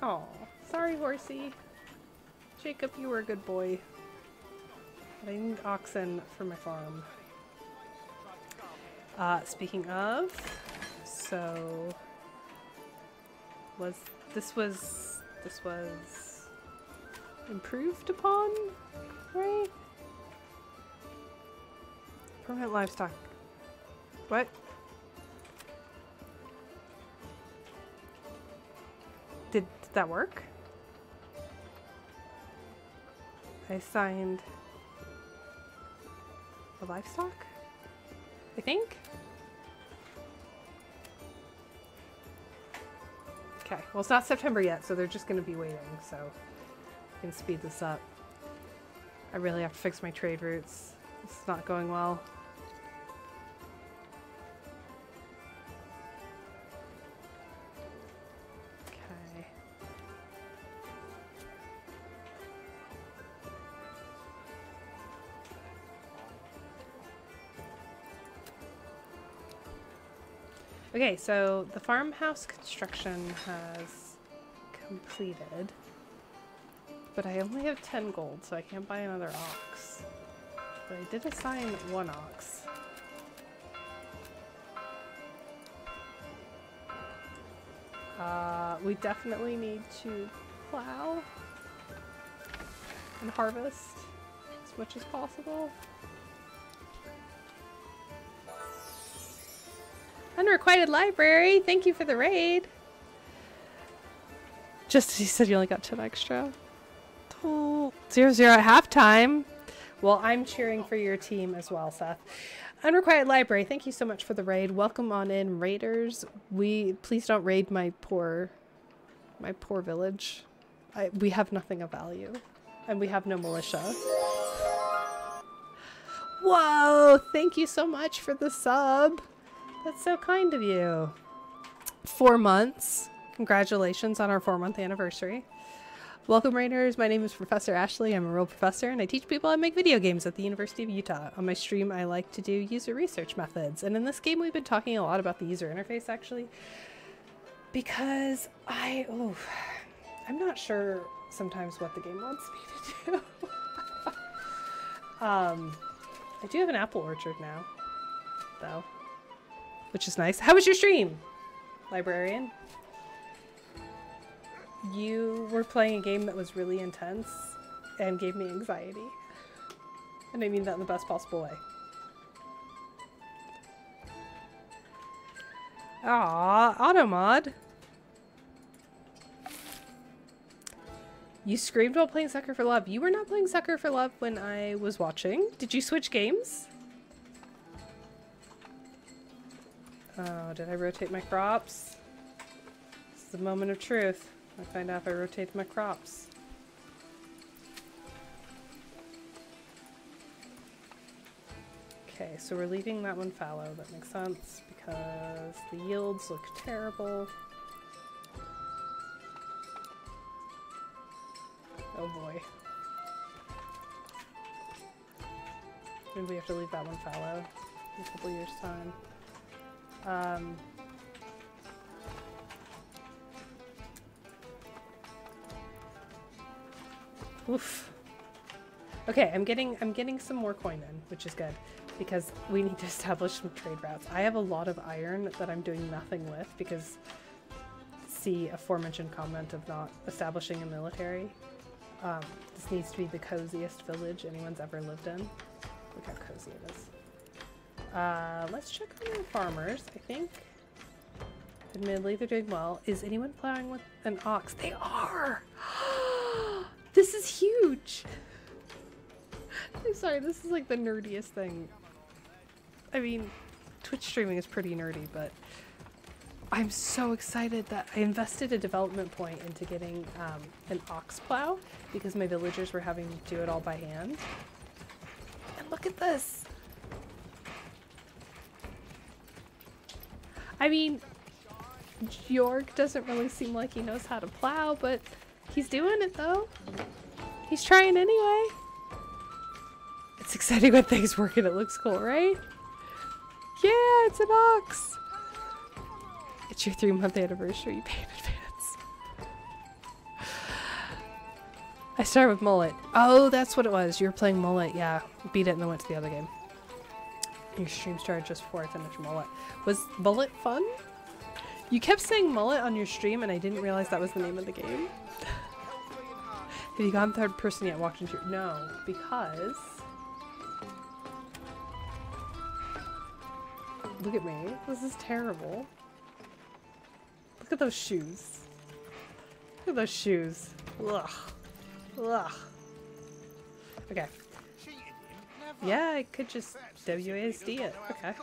Oh, sorry, horsey. Jacob, you were a good boy. But I need oxen for my farm. Speaking of, so this was improved upon, right? Permanent livestock. What? Did that work? I signed the livestock, I think. Okay, well, it's not September yet, so they're just going to be waiting, so I can speed this up. I really have to fix my trade routes. It's not going well. Okay. Okay, so the farmhouse construction has completed, but I only have 10 gold, so I can't buy another ox. But I did assign 1 ox. We definitely need to plow and harvest as much as possible. Unrequited library, thank you for the raid. Just as you said, you only got 10 extra. 0-0 at halftime. Well, I'm cheering for your team as well, Seth. Unrequited library, thank you so much for the raid. Welcome on in, raiders. Please don't raid my poor village. We have nothing of value, and we have no militia. Whoa! Thank you so much for the sub. That's so kind of you. 4 months. Congratulations on our 4-month anniversary. Welcome, Raiders. My name is Professor Ashley. I'm a real professor, and I teach people how to make video games at the University of Utah. On my stream, I like to do user research methods. And in this game, we've been talking a lot about the user interface, actually. Because I'm not sure sometimes what the game wants me to do. I do have an apple orchard now, though, which is nice. How was your stream, librarian? You were playing a game that was really intense and gave me anxiety. And I mean that in the best possible way. Aww, Automod. You screamed while playing Sucker for Love. You were not playing Sucker for Love when I was watching. Did you switch games? Oh, did I rotate my crops? This is the moment of truth. I find out if I rotate my crops. Okay, so we're leaving that one fallow. That makes sense because the yields look terrible. Oh boy. Maybe we have to leave that one fallow in a couple years' time. Oof. Okay, I'm getting some more coin in, which is good, because we need to establish some trade routes. I have a lot of iron that I'm doing nothing with because see aforementioned comment of not establishing a military. This needs to be the coziest village anyone's ever lived in. Look how cozy it is. Let's check on the farmers, I think. Admittedly, they're doing well. Is anyone plowing with an ox? They are! This is huge! I'm sorry, this is like the nerdiest thing. I mean, Twitch streaming is pretty nerdy, but I'm so excited that I invested a development point into getting an ox plow because my villagers were having to do it all by hand. And look at this! I mean, Jorg doesn't really seem like he knows how to plow, but he's doing it though. He's trying anyway. It's exciting when things work and it looks cool, right? Yeah, it's an ox! It's your 3-month anniversary, pay in advance. I started with Mullet. Oh, that's what it was. You were playing Mullet, yeah. Beat it and then went to the other game. Your stream started just before I finished Mullet. Was Mullet fun? You kept saying Mullet on your stream and I didn't realize that was the name of the game. Have you gone third person yet? Walked into your... No, because... Look at me. This is terrible. Look at those shoes. Look at those shoes. Ugh. Ugh. Okay. Yeah, I could just WASD it. Okay.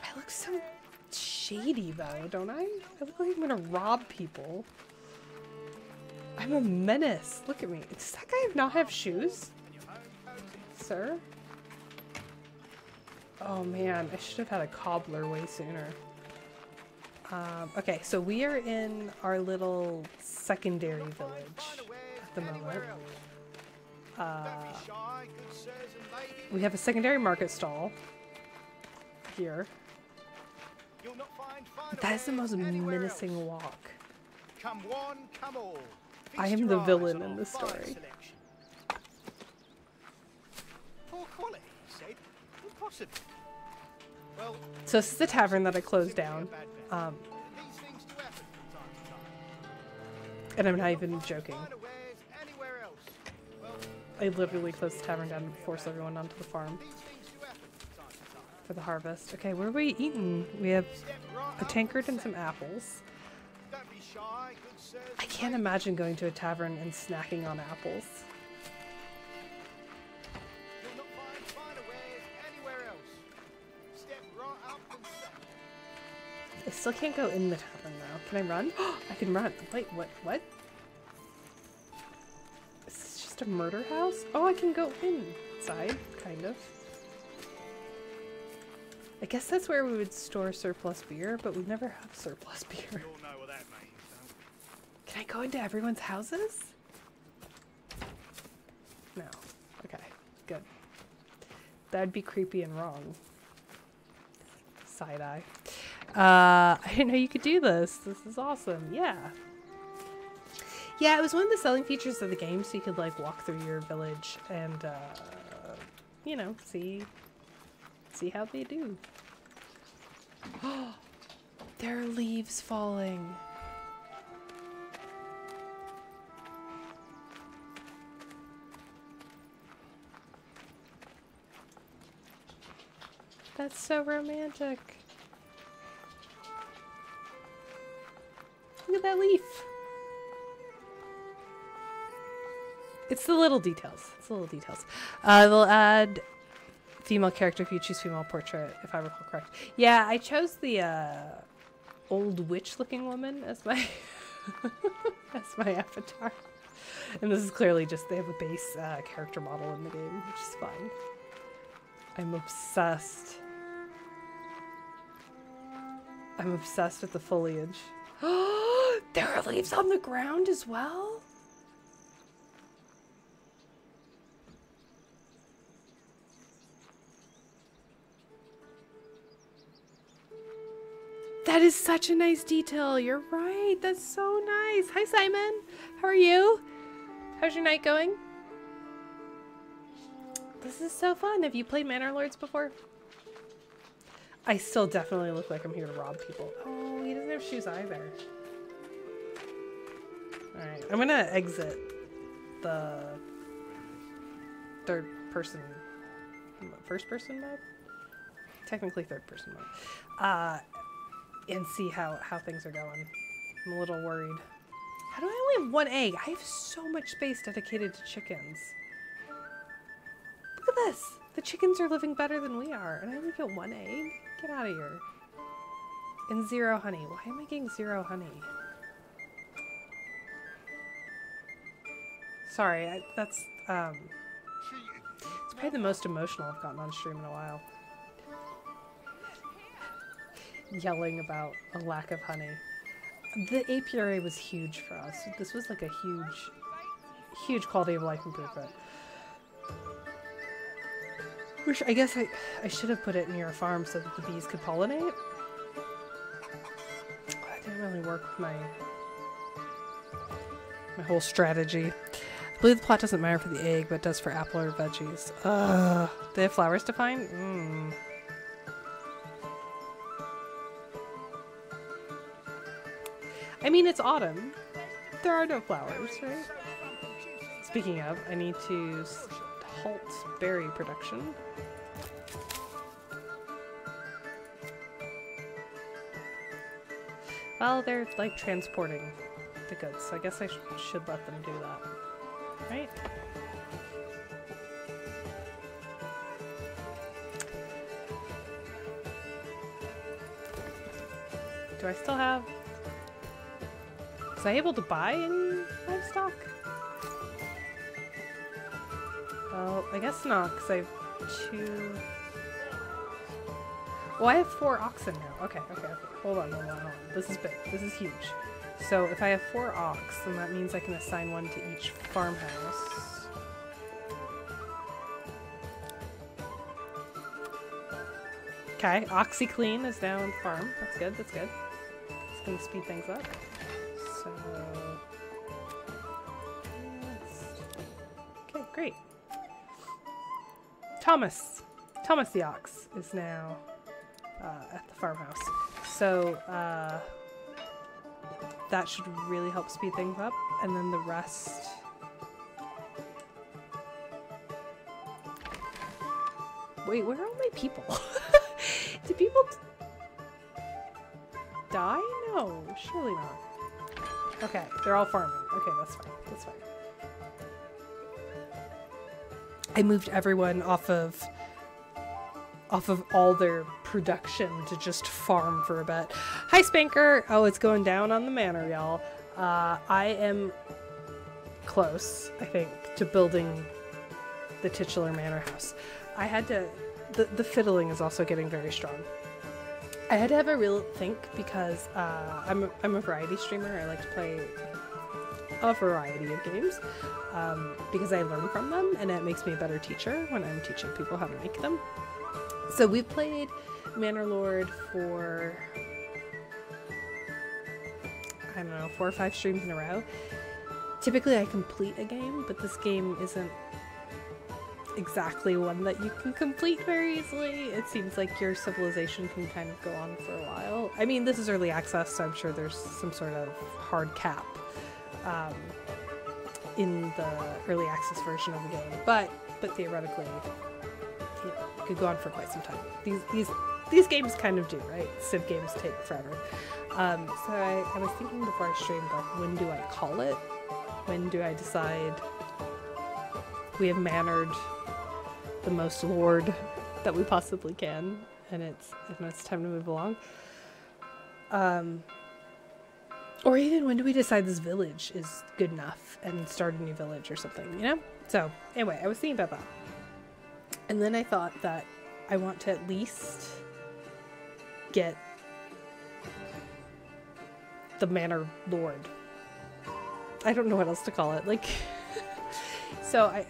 I look so shady though, don't I? I look like I'm gonna rob people. I'm a menace. Look at me. Does that guy not have shoes? Sir? Oh man, I should have had a cobbler way sooner. Okay, so we are in our little secondary village at the moment. We have a secondary market stall here. That is the most menacing walk. I am the villain in this story. So this is the tavern that I closed down. And I'm not even joking. I literally closed the tavern down and forced everyone onto the farm for the harvest. Okay, what are we eating? We have a tankard and some apples. I can't imagine going to a tavern and snacking on apples. I still can't go in the tavern though. Can I run? I can run. Wait, what? Is this just a murder house? Oh, I can go inside, kind of. I guess that's where we would store surplus beer, but we never have surplus beer. Can I go into everyone's houses? No. Okay, good. That'd be creepy and wrong. Side eye. I didn't know you could do this. This is awesome. Yeah. Yeah, it was one of the selling features of the game, so you could like walk through your village and you know, see how they do. There are leaves falling. That's so romantic. Look at that leaf. It's the little details. It's the little details. They'll add female character if you choose female portrait, if I recall correct. Yeah, I chose the old witch-looking woman as my as my avatar. And this is clearly just they have a base character model in the game, which is fine. I'm obsessed. I'm obsessed with the foliage. There are leaves on the ground as well? That is such a nice detail. You're right. That's so nice. Hi, Simon. How are you? How's your night going? This is so fun. Have you played Manor Lords before? I still definitely look like I'm here to rob people. Oh, he doesn't have shoes either. Alright, I'm gonna exit the first person mode? Technically third person mode. And see how things are going. I'm a little worried. How do I only have one egg? I have so much space dedicated to chickens. Look at this! The chickens are living better than we are, and I only get one egg? Get out of here. And 0 honey. Why am I getting 0 honey? Sorry, that's, it's probably the most emotional I've gotten on stream in a while. Yelling about a lack of honey. The apiary was huge for us. This was like a huge quality of life improvement. Which I guess I should have put it near a farm so that the bees could pollinate. That didn't really work with my whole strategy. I believe the plot doesn't matter for the egg, but does for apple or veggies. They have flowers to find? I mean, it's autumn. There are no flowers, right? Speaking of, I need to halt berry production. Well, they're like transporting the goods, so I guess I should let them do that. Right? Do I still have... Was I able to buy any livestock? Well, I guess not, because I have 2... Well, I have 4 oxen now. Okay. Hold on. This is big. This is huge. So if I have 4 ox, then that means I can assign one to each farmhouse. Okay, OxyClean is now in the farm. That's good, that's good. It's gonna speed things up. So... Okay, great. Thomas the ox is now at the farmhouse. So, that should really help speed things up. And then the rest... Wait, where are all my people? Did people die? No, surely not. Okay, they're all farming. Okay, that's fine. That's fine. I moved everyone off of all their production to just farm for a bit. Hi, Spanker! Oh, it's going down on the manor, y'all. I am close, I think, to building the titular manor house. I had to... The fiddling is also getting very strong. I had to have a real think because I'm a variety streamer. I like to play a variety of games because I learn from them and it makes me a better teacher when I'm teaching people how to make them. So we've played Manor Lord for, I don't know, 4 or 5 streams in a row. typically I complete a game, but this game isn't exactly one that you can complete very easily. It seems like your civilization can kind of go on for a while. I mean, this is early access, so I'm sure there's some sort of hard cap in the early access version of the game, but theoretically, you know, it could go on for quite some time. These games kind of do, right? Civ games take forever. So I was thinking before I streamed, like, when do I call it? When do I decide we have manored the most lord that we possibly can, and it's time to move along? Or even when do we decide this village is good enough and start a new village or something, you know? So anyway, I was thinking about that. And then I thought that I want to at least get the Manor Lord. I don't know what else to call it. Like, so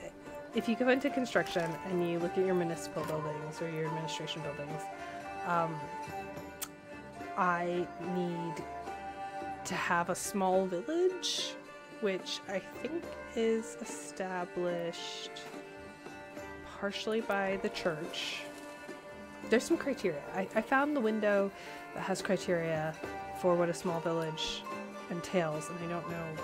if you go into construction and you look at your municipal buildings or your administration buildings, I need to have a small village, which I think is established partially by the church. There's some criteria. I found the window that has criteria for what a small village entails, and I don't remember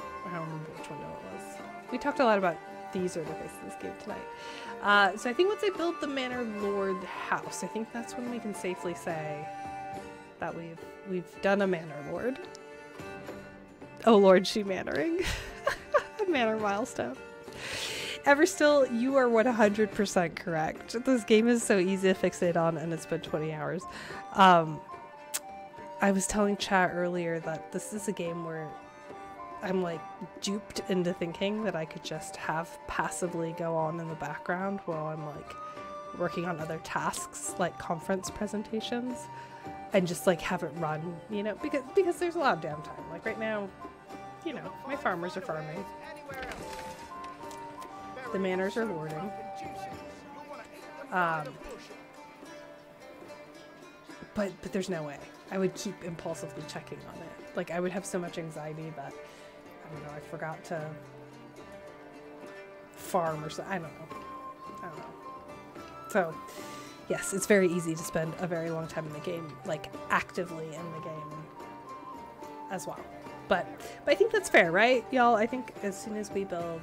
which window it was. We talked a lot about these interfaces in this game tonight. So I think once I build the Manor Lord house, I think that's when we can safely say that we've done a Manor Lord. Oh Lord, she manoring. A manor milestone. Everstill, you are 100% correct. This game is so easy to fixate on, and it's been 20 hours. I was telling chat earlier that this is a game where I'm like duped into thinking that I could just have passively go on in the background while I'm like working on other tasks like conference presentations, and just like have it run, you know, because there's a lot of downtime. Like right now, you know, my farmers are farming. The manors are lording. But there's no way. I would keep impulsively checking on it. Like, I would have so much anxiety that, I don't know, I forgot to farm or something. I don't know. So, yes, it's very easy to spend a very long time in the game, like, actively in the game as well. But I think that's fair, right, y'all? I think as soon as we build...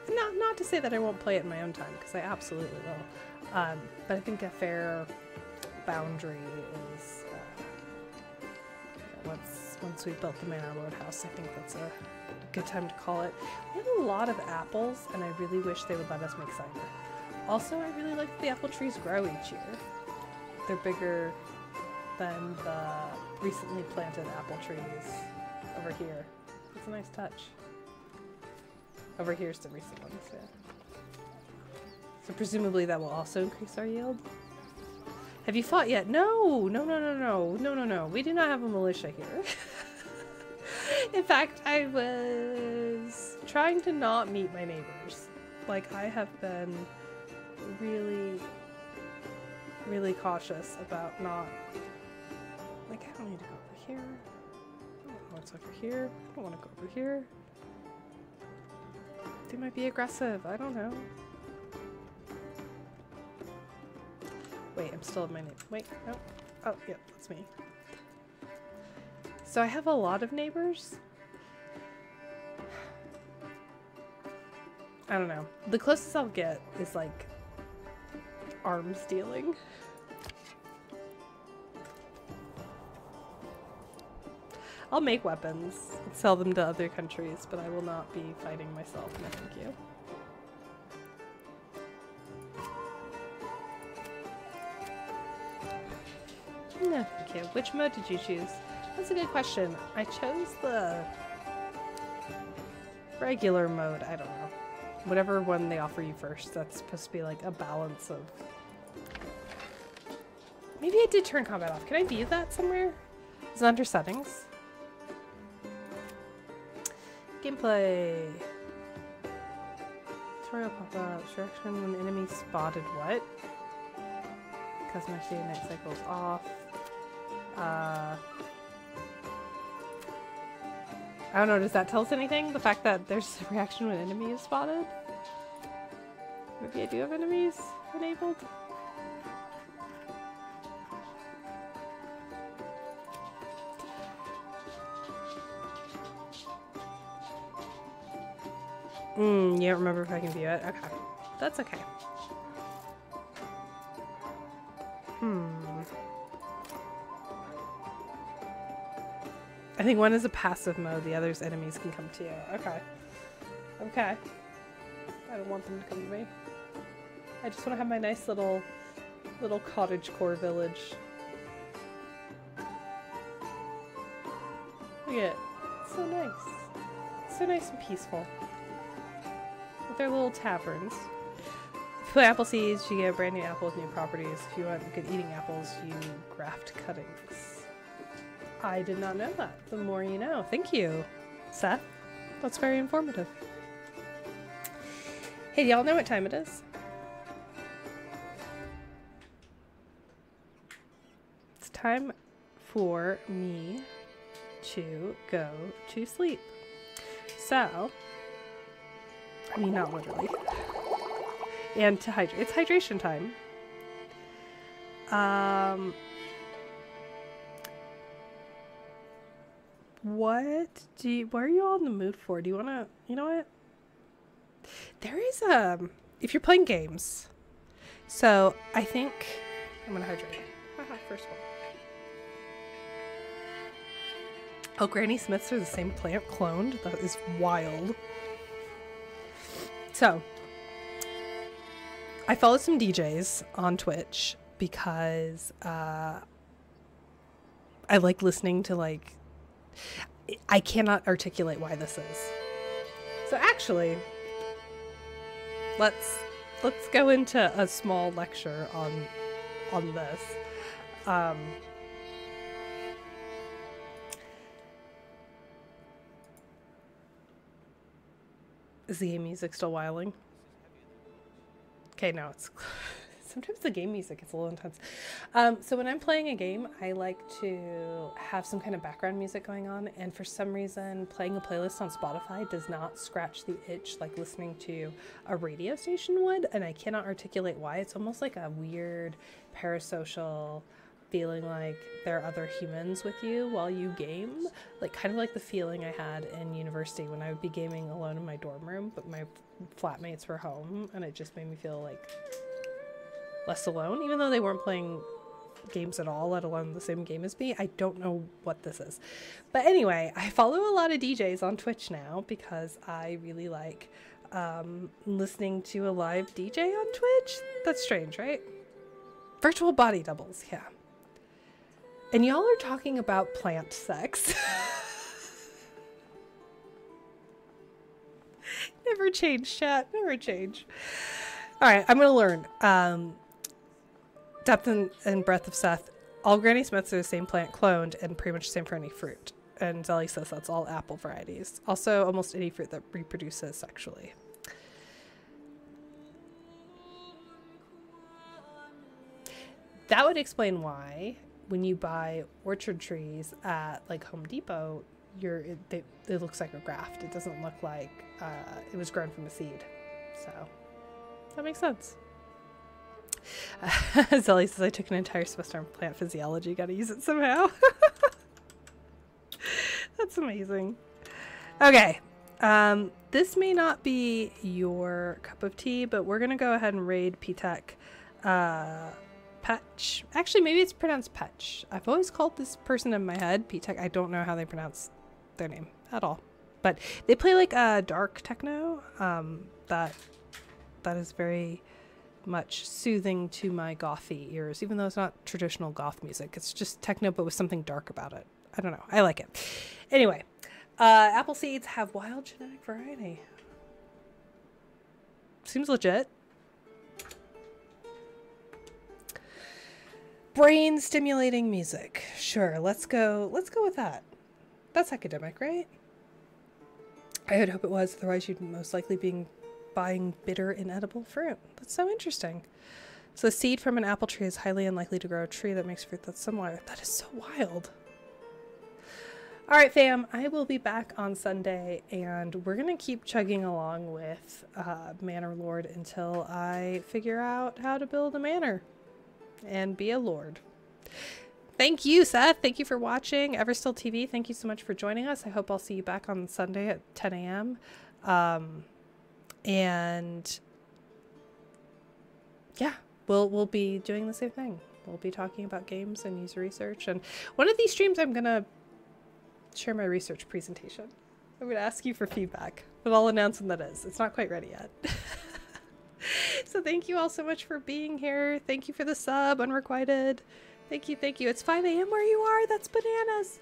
Not to say that I won't play it in my own time, because I absolutely will. But I think a fair boundary is once we've built the Manor Lord house. I think that's a good time to call it. We have a lot of apples, and I really wish they would let us make cider. Also, I really like that the apple trees grow each year. They're bigger than the recently planted apple trees over here. It's a nice touch. Over here's the recent ones, yeah. So presumably that will also increase our yield. Have you fought yet? No! We do not have a militia here. In fact, I was trying to not meet my neighbors. Like, I have been really, really cautious about not... Like, I don't need to go over here. I don't know what's over here. I don't want to go over here. They might be aggressive. I don't know. Wait, I'm still in my name. Wait, no. Oh, yep, that's me. So I have a lot of neighbors. I don't know. The closest I'll get is like arms dealing. I'll make weapons and sell them to other countries, but I will not be fighting myself. No, thank you. No, thank you. Which mode did you choose? That's a good question. I chose the regular mode. I don't know. Whatever one they offer you first. That's supposed to be like a balance of... Maybe I did turn combat off. Can I view that somewhere? Is it under settings? Gameplay. Tutorial pop-up. Direction when enemy spotted what? Customized day and night cycles off. I don't know, does that tell us anything? The fact that there's a reaction when enemy is spotted? Maybe I do have enemies enabled? You don't remember if I can view it? Okay. That's okay. I think one is a passive mode, the other's enemies can come to you. Okay. Okay. I don't want them to come to me. I just want to have my nice little cottagecore village. Look at it. It's so nice. So nice and peaceful. With their little taverns. If you put apple seeds, you get a brand new apple with new properties. If you want good eating apples, you graft cuttings. I did not know that. The more you know. Thank you, Seth. That's very informative. Hey, do y'all know what time it is? It's time for me to go to sleep. So, I mean, not literally. And to hydrate. It's hydration time. What are you all in the mood for? Do you want to, you know what? There is if you're playing games. So I think I'm going to hydrate. Haha, first of all. Oh, Granny Smiths are the same plant cloned? That is wild. So, I follow some DJs on Twitch because I like listening to like... I cannot articulate why this is. So actually, let's go into a small lecture on this. Is the game music still whiling? Okay, no, it's... Sometimes the game music is a little intense. So when I'm playing a game, I like to have some kind of background music going on, and for some reason, playing a playlist on Spotify does not scratch the itch like listening to a radio station would, and I cannot articulate why. It's almost like a weird parasocial feeling like there are other humans with you while you game, like kind of like the feeling I had in university when I would be gaming alone in my dorm room, but my flatmates were home, and it just made me feel like less alone, even though they weren't playing games at all, let alone the same game as me. I don't know what this is. But anyway, I follow a lot of DJs on Twitch now because I really like listening to a live DJ on Twitch. That's strange, right? Virtual body doubles, yeah. And y'all are talking about plant sex. Never change, chat. Never change. All right, I'm going to learn. Depth and breadth of Seth. All Granny Smiths are the same plant cloned and pretty much the same for any fruit. And Zelly says that's all apple varieties. Also, almost any fruit that reproduces sexually. That would explain why when you buy orchard trees at like Home Depot, it looks like a graft. It doesn't look like it was grown from a seed. So that makes sense. Zelly says I took an entire semester on plant physiology. Got to use it somehow. That's amazing. Okay. This may not be your cup of tea, but we're gonna go ahead and raid P-Tech. Petch. Actually, maybe it's pronounced Petch. I've always called this person in my head P-Tech. I don't know how they pronounce their name at all. But they play like dark techno. That is very much soothing to my gothy ears, even though it's not traditional goth music. It's just techno, but with something dark about it. I don't know. I like it. Anyway, apple seeds have wild genetic variety. Seems legit. Brain stimulating music. Sure, let's go with that. That's academic, right? I would hope it was, otherwise you'd most likely be buying bitter, inedible fruit. That's so interesting. So the seed from an apple tree is highly unlikely to grow a tree that makes fruit that's similar. That is so wild. All right, fam, I will be back on Sunday, and we're going to keep chugging along with Manor Lord until I figure out how to build a manor and be a lord. Thank you, Seth. Thank you for watching. Everstill TV, thank you so much for joining us. I hope I'll see you back on Sunday at 10 a.m. And yeah, we'll be doing the same thing. We'll be talking about games and user research. And one of these streams, I'm going to share my research presentation. I'm going to ask you for feedback, but I'll announce when that is. It's not quite ready yet. So thank you all so much for being here. Thank you for the sub, Unrequited. Thank you, thank you. It's 5 a.m. where you are. That's bananas.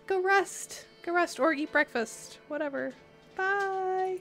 Go rest. Go rest or eat breakfast. Whatever. Bye.